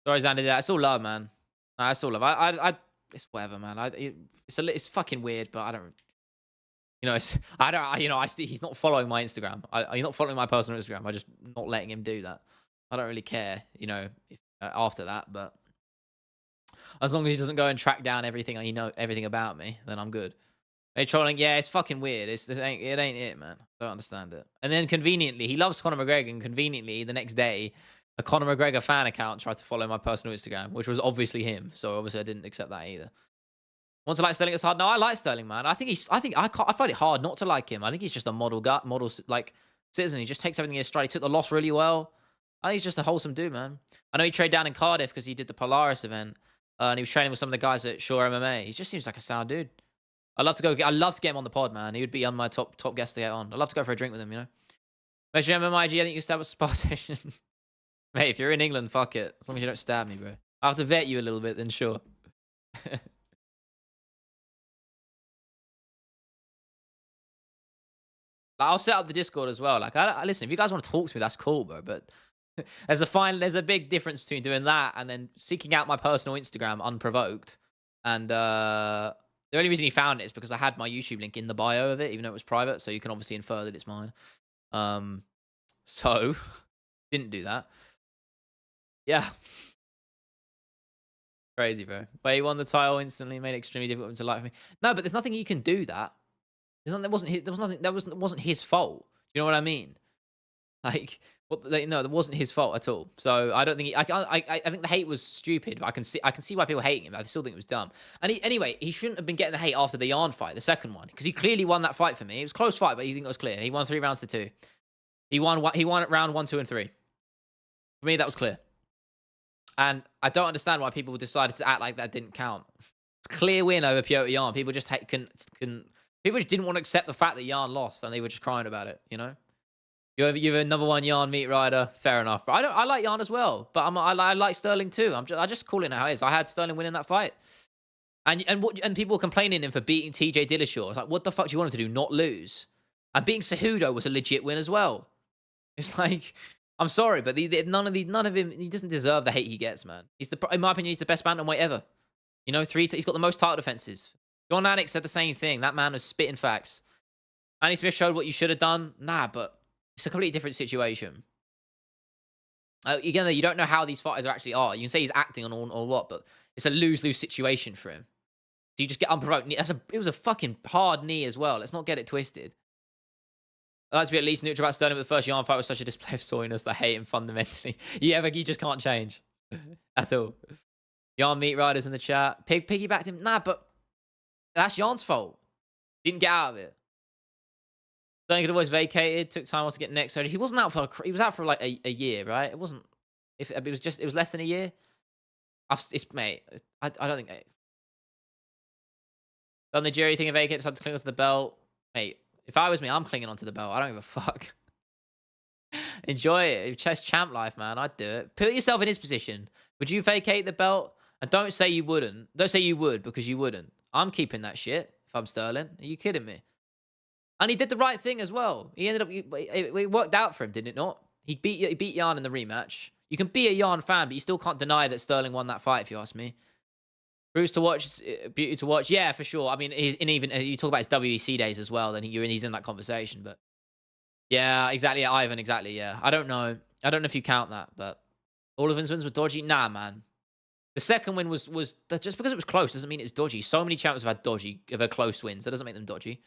Sorry, Xander. It's all love, man. Nah, it's all love. It's whatever, man. It's fucking weird, but I don't. You know, he's not following my Instagram. He's not following my personal Instagram. I'm just not letting him do that. I don't really care, you know, after that. But as long as he doesn't go and track down everything about me, then I'm good. Hey, trolling, yeah, it's fucking weird. It ain't it, man. I don't understand it. And then conveniently, he loves Conor McGregor, and conveniently, the next day, a Conor McGregor fan account tried to follow my personal Instagram, which was obviously him. So obviously, I didn't accept that either. Want to like Sterling? It's hard. No, I like Sterling, man. I find it hard not to like him. I think he's just a model like citizen. He just takes everything in his stride. He took the loss really well. I think he's just a wholesome dude, man. I know he trained down in Cardiff because he did the Polaris event, and he was training with some of the guys at Shore MMA. He just seems like a sound dude. I'd love to get him on the pod, man. He would be on my top guest to get on. I'd love to go for a drink with him, you know. Measure MMIG, I think you stab a spar session. Mate, if you're in England, fuck it. As long as you don't stab me, bro. I have to vet you a little bit, then sure. I'll set up the Discord as well. Like, I listen, if you guys want to talk to me, that's cool, bro. But there's a big difference between doing that and then seeking out my personal Instagram unprovoked. And the only reason he found it is because I had my YouTube link in the bio of it, even though it was private. So you can obviously infer that it's mine. So didn't do that. Yeah. Crazy, bro. But he won the title instantly, made it extremely difficult for him to like me. No, but there's nothing he can do that. That wasn't his fault. You know what I mean? Like, no, that wasn't his fault at all. So I don't think I think the hate was stupid. But I can see why people hate him. I still think it was dumb. And anyway, he shouldn't have been getting the hate after the Yarn fight, the second one, because he clearly won that fight for me. It was a close fight, but you think it was clear. He won 3 rounds to 2. He won round 1, 2, and 3. For me, that was clear. And I don't understand why people decided to act like that didn't count. It's a clear win over Piotr Yarn. People just people just didn't want to accept the fact that Yarn lost, and they were just crying about it. You know, you're a number 1 Yarn meat rider. Fair enough. But I like Yarn as well. But I like Sterling too. I just call it how it is. I had Sterling winning that fight, and people were complaining him for beating TJ Dillashaw. It's like, what the fuck do you want him to do? Not lose? And beating Cejudo was a legit win as well. It's like, I'm sorry, but none of him. He doesn't deserve the hate he gets, man. In my opinion, he's the best bantamweight ever. You know, he's got the most title defenses. John Anik said the same thing. That man was spitting facts. Andy Smith showed what you should have done. Nah, but it's a completely different situation. Again, you don't know how these fighters actually are. You can say he's acting on or what, but it's a lose-lose situation for him. So you just get unprovoked. It was a fucking hard knee as well. Let's not get it twisted. I'd like to be at least neutral about Sterling, but the first Yarn fight was such a display of soreness that I hate him fundamentally. You just can't change. At all. Yarn meat riders in the chat. Piggybacked him. Nah, but that's Yarn's fault. Didn't get out of it. Sterling could have always vacated. Took time off to get next. So he wasn't out for. He was out for like a year, right? It wasn't. It was less than a year. Mate. I don't think. Done the Jerry thing of vacate. Decided to cling onto the belt, mate. If I was me, I'm clinging onto the belt. I don't give a fuck. Enjoy it. Chess champ life, man. I'd do it. Put yourself in his position. Would you vacate the belt? And don't say you wouldn't. Don't say you would, because you wouldn't. I'm keeping that shit if I'm Sterling. Are you kidding me? And he did the right thing as well. He ended up. It worked out for him, did it not? He beat Yarn in the rematch. You can be a Yarn fan, but you still can't deny that Sterling won that fight, if you ask me. Bruce to watch, beauty to watch. Yeah, for sure. I mean, even you talk about his WEC days as well, then he's in that conversation. But yeah, exactly. Yeah, Ivan, exactly. Yeah, I don't know. I don't know if you count that, but all of his wins were dodgy. Nah, man. The second win was just because it was close doesn't mean it's dodgy. So many champs have had close wins. That doesn't make them dodgy.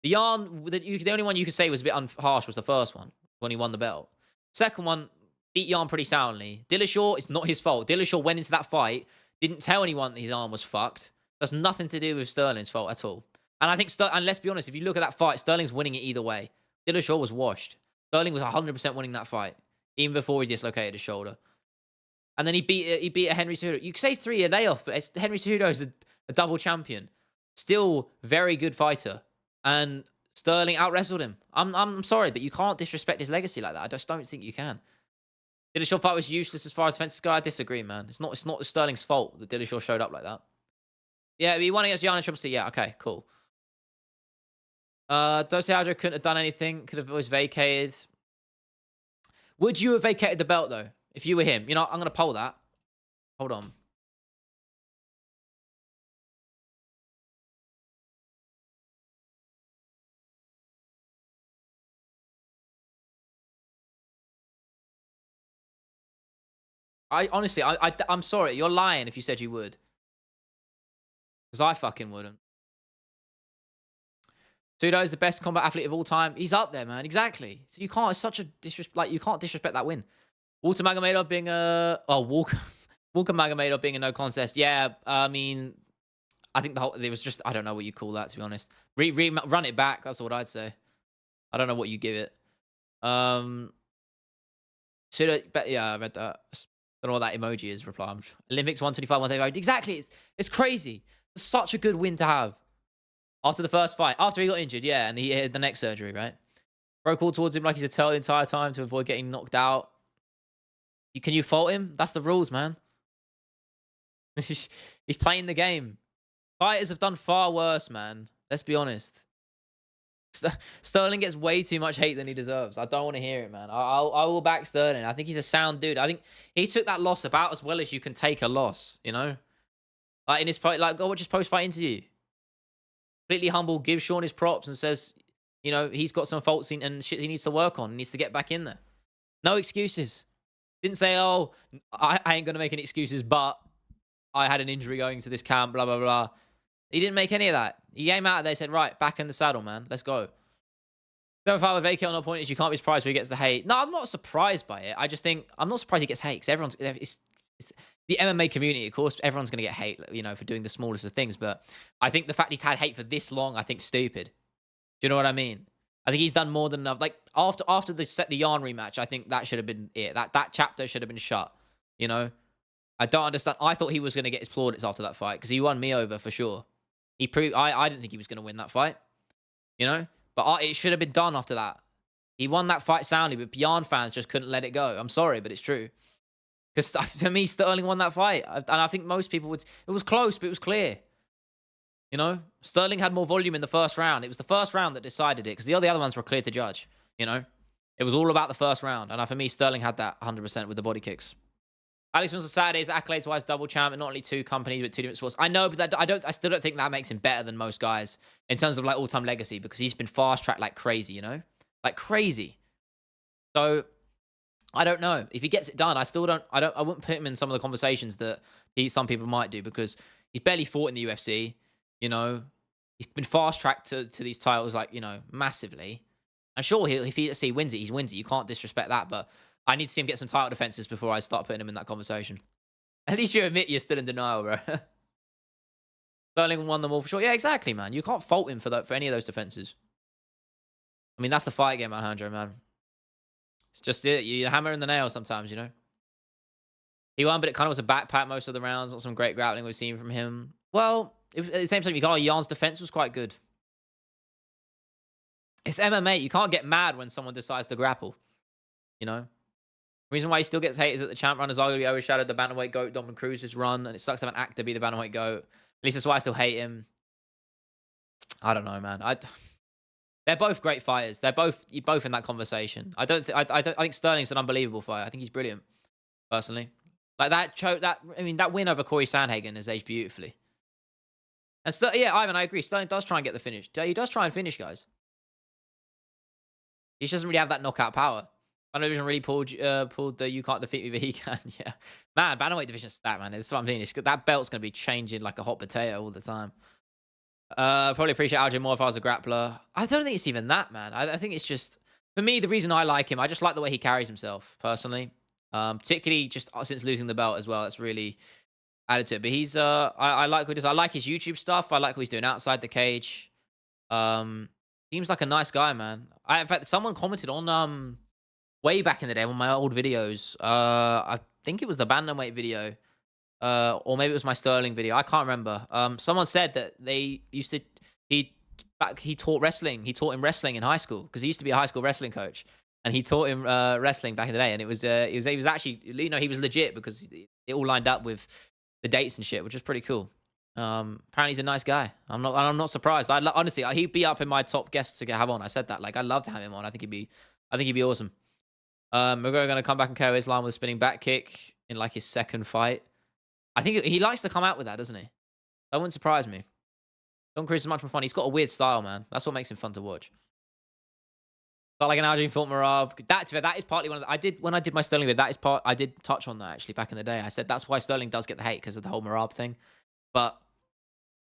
The yarn, the only one you could say was a bit harsh was the first one when he won the belt. Second one beat Yarn pretty soundly. Dillashaw, it's not his fault. Dillashaw went into that fight, didn't tell anyone that his arm was fucked. That's nothing to do with Sterling's fault at all. And I think, and let's be honest, if you look at that fight, Sterling's winning it either way. Dillashaw was washed. Sterling was 100% winning that fight, even before he dislocated his shoulder. And then he beat a Henry Cejudo. You could say it's 3-year layoff, but Henry Cejudo is a double champion. Still very good fighter. And Sterling out-wrestled him. I'm sorry, but you can't disrespect his legacy like that. I just don't think you can. Dillashaw fight was useless as far as defenses go. I disagree, man. It's not Sterling's fault that Dillashaw showed up like that. Yeah, he won against Jan and Triple C. Yeah, okay, cool. Dose Aljo couldn't have done anything. Could have always vacated. Would you have vacated the belt, though, if you were him? You know, I'm going to poll that. Hold on. Honestly, I'm sorry. You're lying if you said you would. Because I fucking wouldn't. Cejudo is the best combat athlete of all time. He's up there, man. Exactly. So you can't. It's such a disrespect. Like you can't disrespect that win. Walter Magomedov being a Walker Magomedov being a no contest. Yeah, I mean, I think it was just I don't know what you call that to be honest. Run it back. That's what I'd say. I don't know what you give it. Yeah, I read that. Don't know what that emoji is. Reply. Olympics 125, 135. Exactly. It's crazy. It's such a good win to have. After the first fight, after he got injured, yeah, and he had the neck surgery, right? Bro called towards him like he's a tail the entire time to avoid getting knocked out. Can you fault him? That's the rules, man. He's playing the game. Fighters have done far worse, man. Let's be honest. Sterling gets way too much hate than he deserves. I don't want to hear it, man. I will back Sterling. I think he's a sound dude. I think he took that loss about as well as you can take a loss, you know? Like in his go watch his post-fight interview. Completely humble, gives Sean his props and says, you know, he's got some faults and shit he needs to work on. He needs to get back in there. No excuses. Didn't say, oh, I ain't going to make any excuses, but I had an injury going to this camp, blah, blah, blah. He didn't make any of that. He came out there, said, right, back in the saddle, man. Let's go. The fight with Vacay on the point is you can't be surprised when he gets the hate. No, I'm not surprised by it. I just think, I'm not surprised he gets hate because it's the MMA community, of course, everyone's going to get hate, you know, for doing the smallest of things. But I think the fact he's had hate for this long, I think, stupid. Do you know what I mean? I think he's done more than enough. Like after the Yarn rematch, I think that should have been it. That chapter should have been shut. You know, I don't understand. I thought he was going to get his plaudits after that fight because he won me over for sure. He proved. I didn't think he was going to win that fight. You know, but it should have been done after that. He won that fight soundly, but Yarn fans just couldn't let it go. I'm sorry, but it's true. Because for me, Sterling won that fight. And I think most people would... It was close, but it was clear. You know? Sterling had more volume in the first round. It was the first round that decided it. Because the other ones were clear to judge. You know? It was all about the first round. And for me, Sterling had that 100% with the body kicks. Alex wins on Saturdays, accolades-wise, double champ. And not only two companies, but two different sports. I know, but I still don't think that makes him better than most guys. In terms of, like, all-time legacy. Because he's been fast-tracked like crazy, you know? Like, crazy. So... I don't know if he gets it done. I wouldn't put him in some of the conversations that some people might do because he's barely fought in the UFC. You know, he's been fast tracked to these titles, like, you know, massively. And sure, if he wins it, he wins it. You can't disrespect that. But I need to see him get some title defenses before I start putting him in that conversation. At least you admit you're still in denial, bro. Sterling won them all for sure. Yeah, exactly, man. You can't fault him for any of those defenses. I mean, that's the fight game, Alejandro, man. It's just it. You hammer in the nail sometimes, you know. He won, but it kind of was a backpack most of the rounds. Not some great grappling we've seen from him. Well, at the same time, you got Yarn's defense was quite good. It's MMA. You can't get mad when someone decides to grapple. You know. The reason why he still gets hate is that the champ run has arguably overshadowed the bantamweight goat Dominic Cruz's run, and it sucks to have an actor be the bantamweight goat. At least that's why I still hate him. I don't know, man. They're both great fighters. They're both in that conversation. I think Sterling's an unbelievable fighter. I think he's brilliant, personally. Like that win over Corey Sandhagen has aged beautifully. And yeah, Ivan, I agree. Sterling does try and get the finish. He does try and finish guys. He just doesn't really have that knockout power. Bantamweight division really pulled the "you can't defeat me, but he can." Yeah, man, bantamweight division stat, man. It's what I'm saying. That belt's gonna be changing like a hot potato all the time. Probably appreciate Aljo more if I was a grappler. I don't think it's even that, man. I think it's just for me the reason I like him. I just like the way he carries himself personally. Particularly just since losing the belt as well. It's really added to it. But he's I like what he does. I like his YouTube stuff. I like what he's doing outside the cage. Um, seems like a nice guy, man. In fact, someone commented on way back in the day on my old videos. I think it was the bantamweight video, or maybe it was my Sterling video. I can't remember. Someone said that they used to he taught wrestling. He taught him wrestling in high school because he used to be a high school wrestling coach, and he taught him wrestling back in the day. And he was actually he was legit because it all lined up with the dates and shit, which was pretty cool. Apparently he's a nice guy. I'm not surprised. Honestly, he'd be up in my top guests to have on. I said that. Like, I'd love to have him on. I think he'd be awesome. McGregor going to come back and KO Islam with a spinning back kick in like his second fight. I think he likes to come out with that, doesn't he? That wouldn't surprise me. Don Cruz is much more fun. He's got a weird style, man. That's what makes him fun to watch. Felt like an Algerian fought Marab. That is partly one of the, when I did my Sterling video, I did touch on that actually back in the day. I said that's why Sterling does get the hate because of the whole Marab thing. But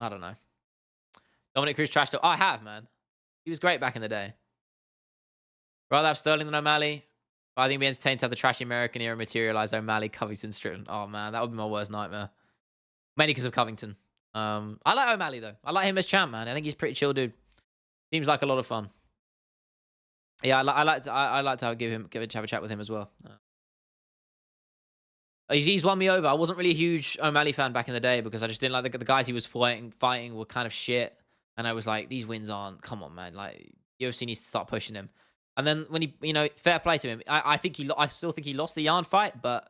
I don't know. Dominic Cruz trashed it. Oh, I have, man. He was great back in the day. Rather have Sterling than O'Malley. But I think it'd be entertaining to have the trashy American era materialize O'Malley, Covington, Strickland. Oh, man. That would be my worst nightmare. Mainly because of Covington. I like O'Malley, though. I like him as champ, man. I think he's a pretty chill dude. Seems like a lot of fun. Yeah, I like to have a chat with him as well. He's won me over. I wasn't really a huge O'Malley fan back in the day because I just didn't like the guys he was fighting were kind of shit. And I was like, these wins aren't. Come on, man. Like UFC needs to start pushing him. And then when he, fair play to him. I still think he lost the Yarn fight, but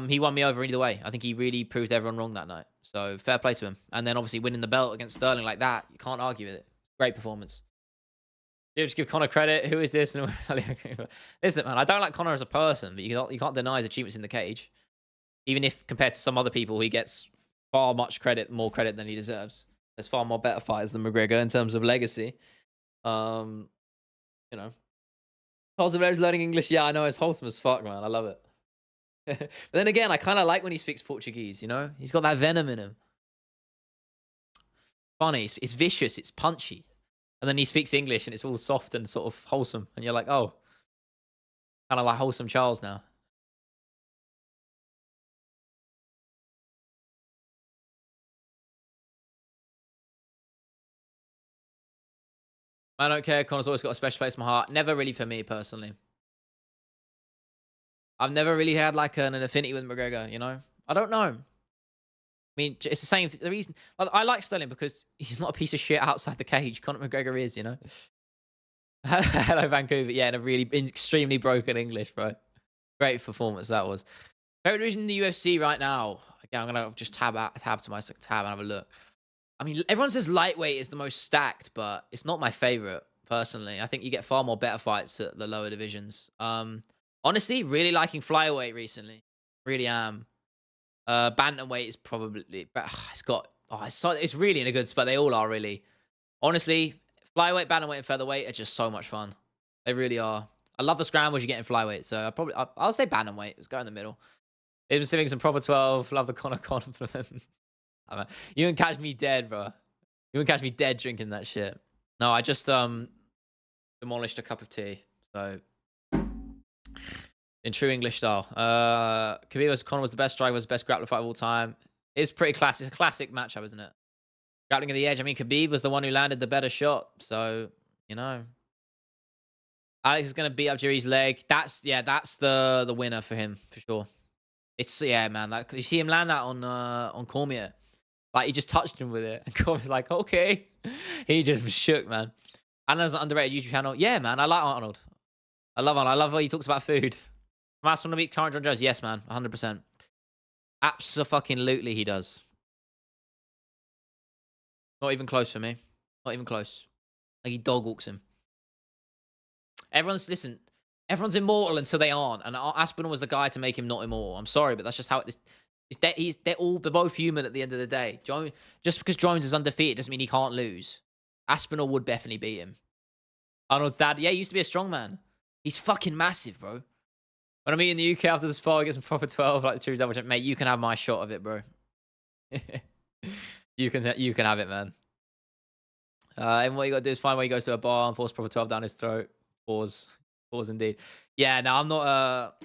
he won me over either way. I think he really proved everyone wrong that night. So fair play to him. And then obviously winning the belt against Sterling like that, you can't argue with it. Great performance. Dude, just give Conor credit. Who is this? Listen, man, I don't like Conor as a person, but you can't deny his achievements in the cage. Even if compared to some other people, he gets far more credit than he deserves. There's far more better fighters than McGregor in terms of legacy. Carlos Oliveira's learning English. Yeah, I know. It's wholesome as fuck, man. I love it. But then again, I kind of like when he speaks Portuguese, He's got that venom in him. Funny. It's vicious. It's punchy. And then he speaks English and it's all soft and sort of wholesome. And you're like, oh, kind of like wholesome Charles now. I don't care. Conor's always got a special place in my heart. Never really for me, personally. I've never really had like an affinity with McGregor, I don't know. I mean, it's the same. The reason I like Sterling because he's not a piece of shit outside the cage. Conor McGregor is, Hello, Vancouver. Yeah, in a really extremely broken English, bro. Great performance that was. Favorite division in the UFC right now. Again, I'm gonna just tab to my tab and have a look. I mean, everyone says lightweight is the most stacked, but it's not my favorite personally. I think you get far more better fights at the lower divisions. Honestly, really liking flyweight recently. Really am. Bantamweight is probably, but it's really in a good spot. They all are really. Honestly, flyweight, bantamweight, and featherweight are just so much fun. They really are. I love the scrambles you get in flyweight, so I'll say bantamweight. Let's go in the middle. It was some proper 12. Love the Conor compliment. You wouldn't catch me dead, bro. You wouldn't catch me dead drinking that shit. No, I just demolished a cup of tea. So in true English style. Khabib vs. Conor was the best striker, was the best grappler fight of all time. It's pretty classic. It's a classic matchup, isn't it? Grappling at the edge. I mean, Khabib was the one who landed the better shot. So, Alex is gonna beat up Jerry's leg. That's the winner for him, for sure. It's man. Like, you see him land that on Cormier. Like, he just touched him with it. And Cormier's like, okay. He just was shook, man. Arnold's an underrated YouTube channel. Yeah, man. I like Arnold. I love Arnold. I love how he talks about food. Last one to beat John Jones. Yes, man. 100%. Absolutely he does. Not even close for me. Not even close. Like, he dog walks him. Everyone's immortal until they aren't. And Aspinall was the guy to make him not immortal. I'm sorry, but that's just how it is. They're both human at the end of the day. Just because Jones is undefeated doesn't mean he can't lose. Aspinall would definitely beat him. Arnold's dad, yeah, he used to be a strongman. He's fucking massive, bro. When I meet in the UK after the spa, get some proper 12, like the true double check. Mate, you can have my shot of it, bro. you can have it, man. And what you got to do is find where he goes to a bar and force proper 12 down his throat. Pause. Pause indeed. Yeah, no, I'm not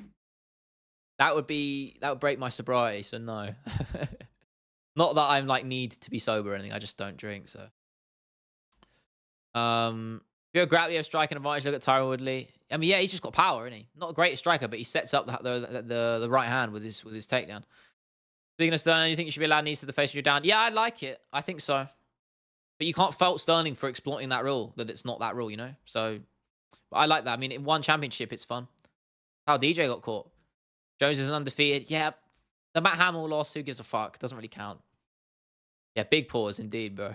that would break my sobriety, so no. Not that I'm like need to be sober or anything. I just don't drink, so. If you're a grappler, striking advantage, look at Tyron Woodley. I mean, yeah, he's just got power, isn't he? Not a great striker, but he sets up the right hand with his takedown. Speaking of Sterling, you think you should be allowed knees to the face when you're down? Yeah, I like it. I think so. But you can't fault Sterling for exploiting that rule, that it's not that rule, you know? So, but I like that. I mean, in one championship, it's fun. How DJ got caught. Jones is undefeated. Yeah, the Matt Hamill loss, who gives a fuck? Doesn't really count. Yeah, big pause indeed, bro.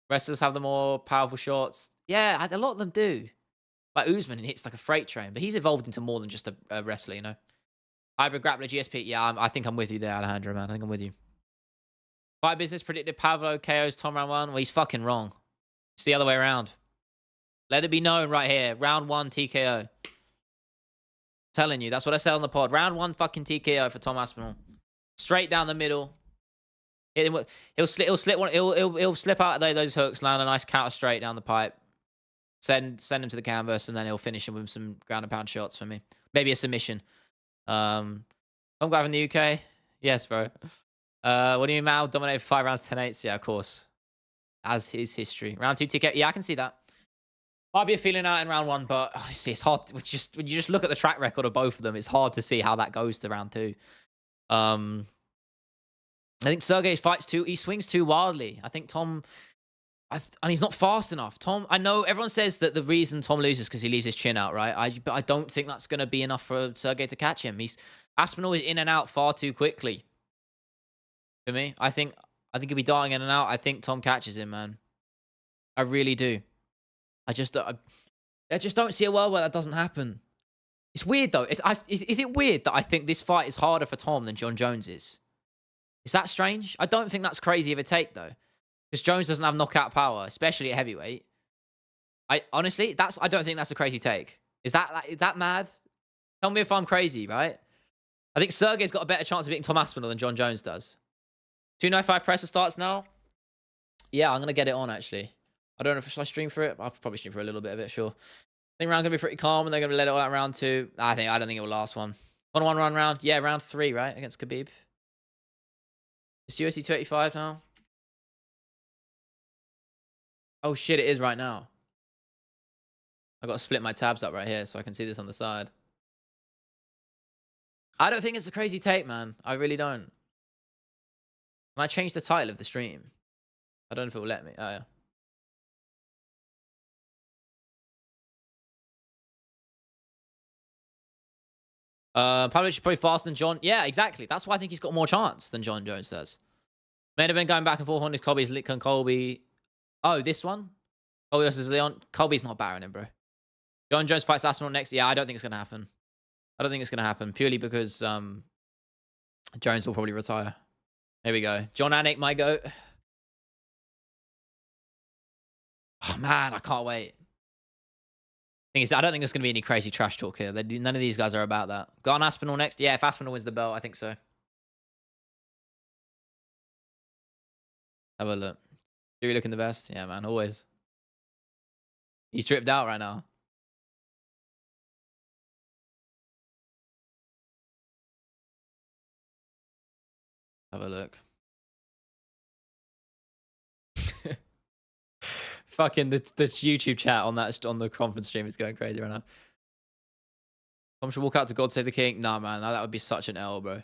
Wrestlers have the more powerful shots. Yeah, a lot of them do. Like Usman hits like a freight train, but he's evolved into more than just a wrestler, you know? Hybrid grappler, GSP. Yeah, I think I'm with you there, Alejandro, man. I think I'm with you. Fight Business predicted Pavlo KO's Tom round 1. Well, he's fucking wrong. It's the other way around. Let it be known right here. Round 1 TKO. Telling you, that's what I said on the pod. Round 1 fucking TKO for Tom Aspinall. Straight down the middle. He'll slip out of those hooks, land a nice counter straight down the pipe. Send him to the canvas, and then he'll finish him with some ground and pound shots for me. Maybe a submission. I'm glad in the UK. Yes, bro. What do you mean, Mal? Dominated 5 rounds, 10-8. Yeah, of course. As his history. Round 2 TK. Yeah, I can see that. Might be a feeling out in round 1, but honestly, it's hard. When you just look at the track record of both of them, it's hard to see how that goes to round 2. I think Sergey fights too. He swings too wildly. I think Tom, and he's not fast enough. Tom, I know everyone says that the reason Tom loses because he leaves his chin out, right? But I don't think that's going to be enough for Sergey to catch him. Aspinall is in and out far too quickly. For me, I think he'll be darting in and out. I think Tom catches him, man. I really do. I just don't see a world where that doesn't happen. It's weird though. Is it weird that I think this fight is harder for Tom than John Jones is? Is that strange? I don't think that's crazy of a take though, because Jones doesn't have knockout power, especially at heavyweight. I don't think that's a crazy take. Is that mad? Tell me if I'm crazy, right? I think Sergey's got a better chance of beating Tom Aspinall than John Jones does. 295 presser starts now. Yeah, I'm gonna get it on actually. I don't know if I stream for it. I'll probably stream for a little bit of it, sure. I think round gonna be pretty calm, and they're gonna let it all out round 2. I don't think it will last one. 1-1 round. Yeah, round 3, right, against Khabib. It's UFC 285 now. Oh shit, it is right now. I got to split my tabs up right here so I can see this on the side. I don't think it's a crazy take, man. I really don't. Can I change the title of the stream? I don't know if it will let me. Oh, yeah. Pavlovich is probably faster than John. Yeah, exactly. That's why I think he's got more chance than John Jones does. May have been going back and forth on this Colby's Litcon Colby. Oh, this one? Colby versus Leon. Colby's not battering him, bro. John Jones fights Aspinall next. Yeah, I don't think it's going to happen. I don't think it's going to happen purely because Jones will probably retire. Here we go. John Anik, my goat. Oh, man, I can't wait. Thing is, I don't think there's going to be any crazy trash talk here. None of these guys are about that. Got on Aspinall next? Yeah, if Aspinall wins the belt, I think so. Have a look. Fury looking the best? Yeah, man, always. He's tripped out right now. Have a look. Fucking the YouTube chat on the conference stream is going crazy right now. Tom should walk out to God Save the King. Nah, man, that would be such an L, bro.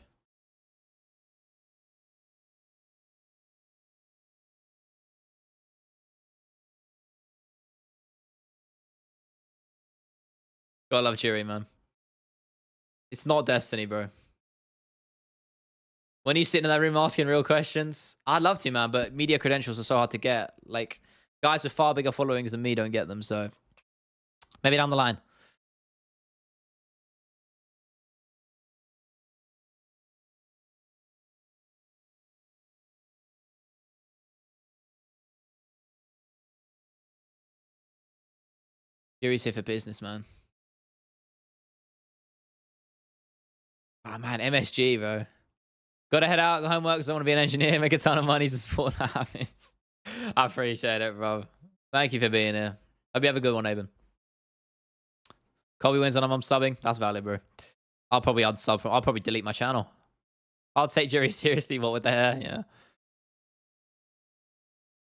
Gotta love Cheery, man. It's not Destiny, bro. When you sit in that room asking real questions, I'd love to, man, but media credentials are so hard to get. Like, guys with far bigger followings than me don't get them, so maybe down the line. Fury's here for business, man. Ah, man, MSG, bro. Gotta head out, go homework, because I want to be an engineer, make a ton of money to support that happens. I appreciate it, bro. Thank you for being here. Hope you have a good one, Aben. Kobe wins and I'm subbing. That's valid, bro. I'll probably unsub. I'll probably delete my channel. I'll take Jerry seriously. What with the hair? Yeah.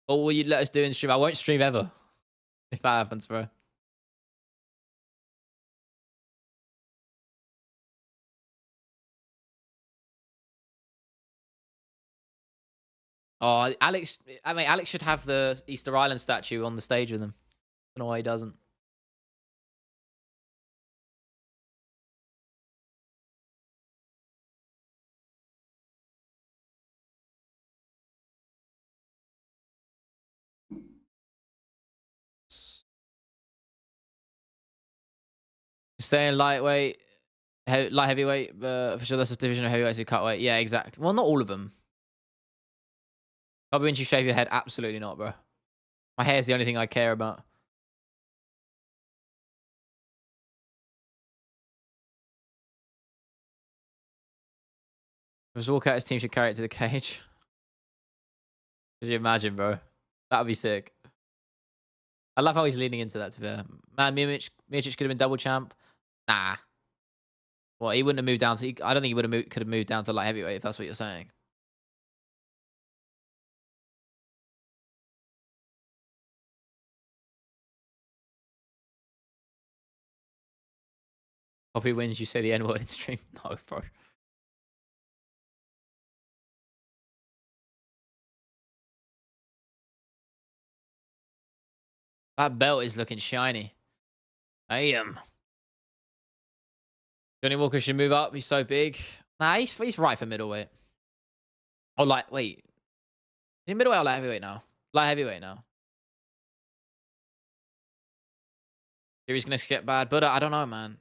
Or will you let us do in stream? I won't stream ever. If that happens, bro. Oh, Alex. I mean, Alex should have the Easter Island statue on the stage with him. I don't know why he doesn't. Staying lightweight, light heavyweight, for sure. That's a division of heavyweights who cut weight. Yeah, exactly. Well, not all of them. Probably when you shave your head, absolutely not, bro. My hair is the only thing I care about. If Walkout's team should carry it to the cage. Could you imagine, bro? That would be sick. I love how he's leaning into that, to be fair. Man, Miocic could have been double champ. Nah. Well, he wouldn't have moved down to... I don't think he would have could have moved down to light heavyweight, if that's what you're saying. Poppy wins, you say the N-word in stream. No, bro. That belt is looking shiny. I am. Johnny Walker should move up. He's so big. Nah, he's right for middleweight. Oh, wait. Is he middleweight or light heavyweight now? Light heavyweight now. Fury's going to get bad, but I don't know, man.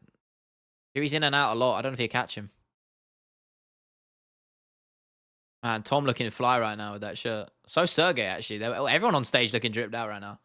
Fury's in and out a lot. I don't know if he'll catch him. Man, Tom looking fly right now with that shirt. So Sergey, actually. Everyone on stage looking dripped out right now.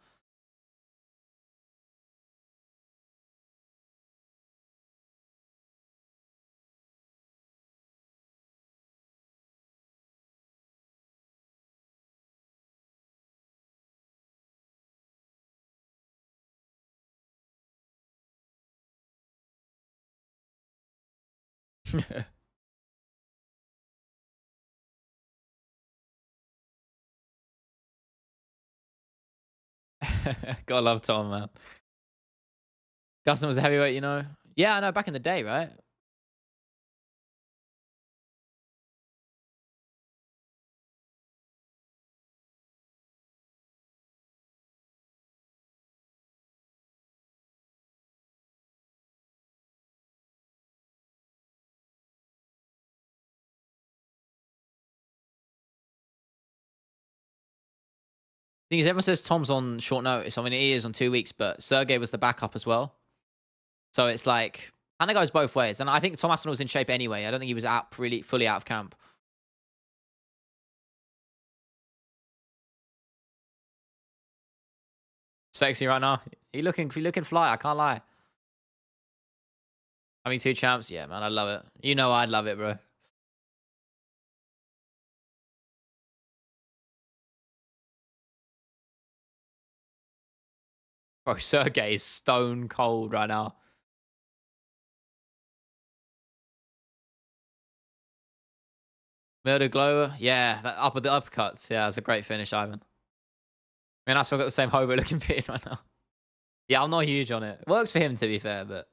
Gotta love Tom, man. Gustin was a heavyweight, you know? Yeah, I know, back in the day, right? Thing is, everyone says Tom's on short notice. I mean, he is on 2 weeks, but Sergey was the backup as well. So it's like, kind of goes both ways. And I think Tom Aspinall was in shape anyway. I don't think he was really fully out of camp. Sexy right now. He looking fly. I can't lie. Having 2 champs, yeah, man, I love it. You know I'd love it, bro. Bro, Sergey is stone cold right now. Murder Glower, yeah, that the uppercuts. Yeah, it's a great finish, Ivan. Man, I still got the same hobo looking beard right now. Yeah, I'm not huge on it. Works for him, to be fair, but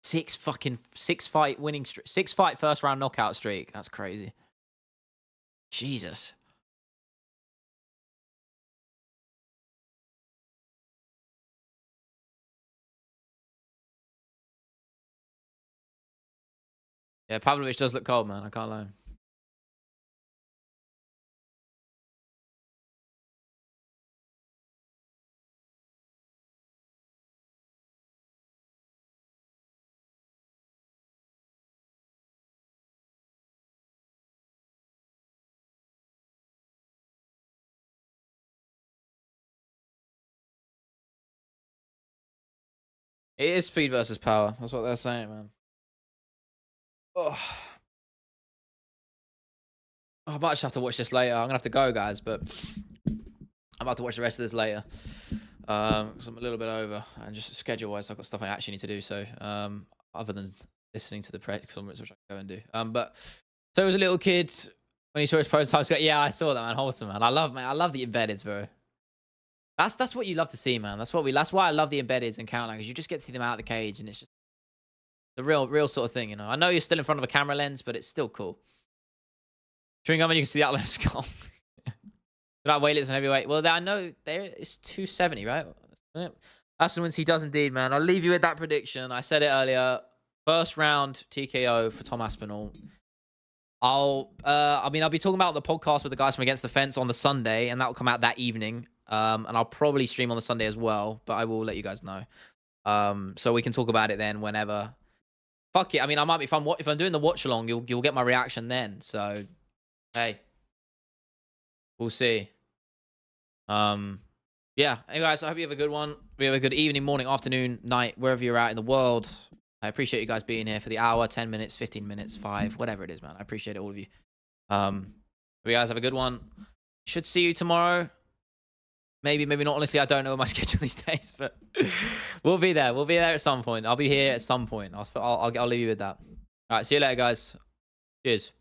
6 fight winning streak, 6 fight first round knockout streak. That's crazy. Jesus. Yeah, Pavlovich does look cold, man. I can't lie. It is speed versus power. That's what they're saying, man. Oh. I might just have to watch this later. I'm gonna have to go, guys, but I'm about to watch the rest of this later. Because I'm a little bit over, and just schedule-wise, I've got stuff I actually need to do. So, other than listening to the press conference, which I can go and do. But so it was a little kid when he saw his prototypes. Yeah, I saw that, man. Wholesome, man. I love the embeddeds, bro. That's what you love to see, man. That's why I love the embeddeds and countdown, because you just get to see them out of the cage, and it's just the real sort of thing, you know. I know you're still in front of a camera lens, but it's still cool. Chewing gum, and you can see the outline of skull. Like weightlifts and heavyweight. Well, I know it's 270, right? Aston wins. He does indeed, man. I'll leave you with that prediction. I said it earlier. First round TKO for Tom Aspinall. I'll be talking about the podcast with the guys from Against the Fence on the Sunday, and that will come out that evening. And I'll probably stream on the Sunday as well, but I will let you guys know. So we can talk about it then whenever. Fuck it. I mean, I might be fun. If I'm doing the watch along, you'll get my reaction then. So, hey, we'll see. Yeah. Hey guys, I hope you have a good one. We have a good evening, morning, afternoon, night, wherever you're at in the world. I appreciate you guys being here for the hour, 10 minutes, 15 minutes, 5, whatever it is, man. I appreciate it, all of you. Hope you guys have a good one. Should see you tomorrow. Maybe not. Honestly, I don't know my schedule these days, but we'll be there. We'll be there at some point. I'll be here at some point. I'll leave you with that. All right. See you later, guys. Cheers.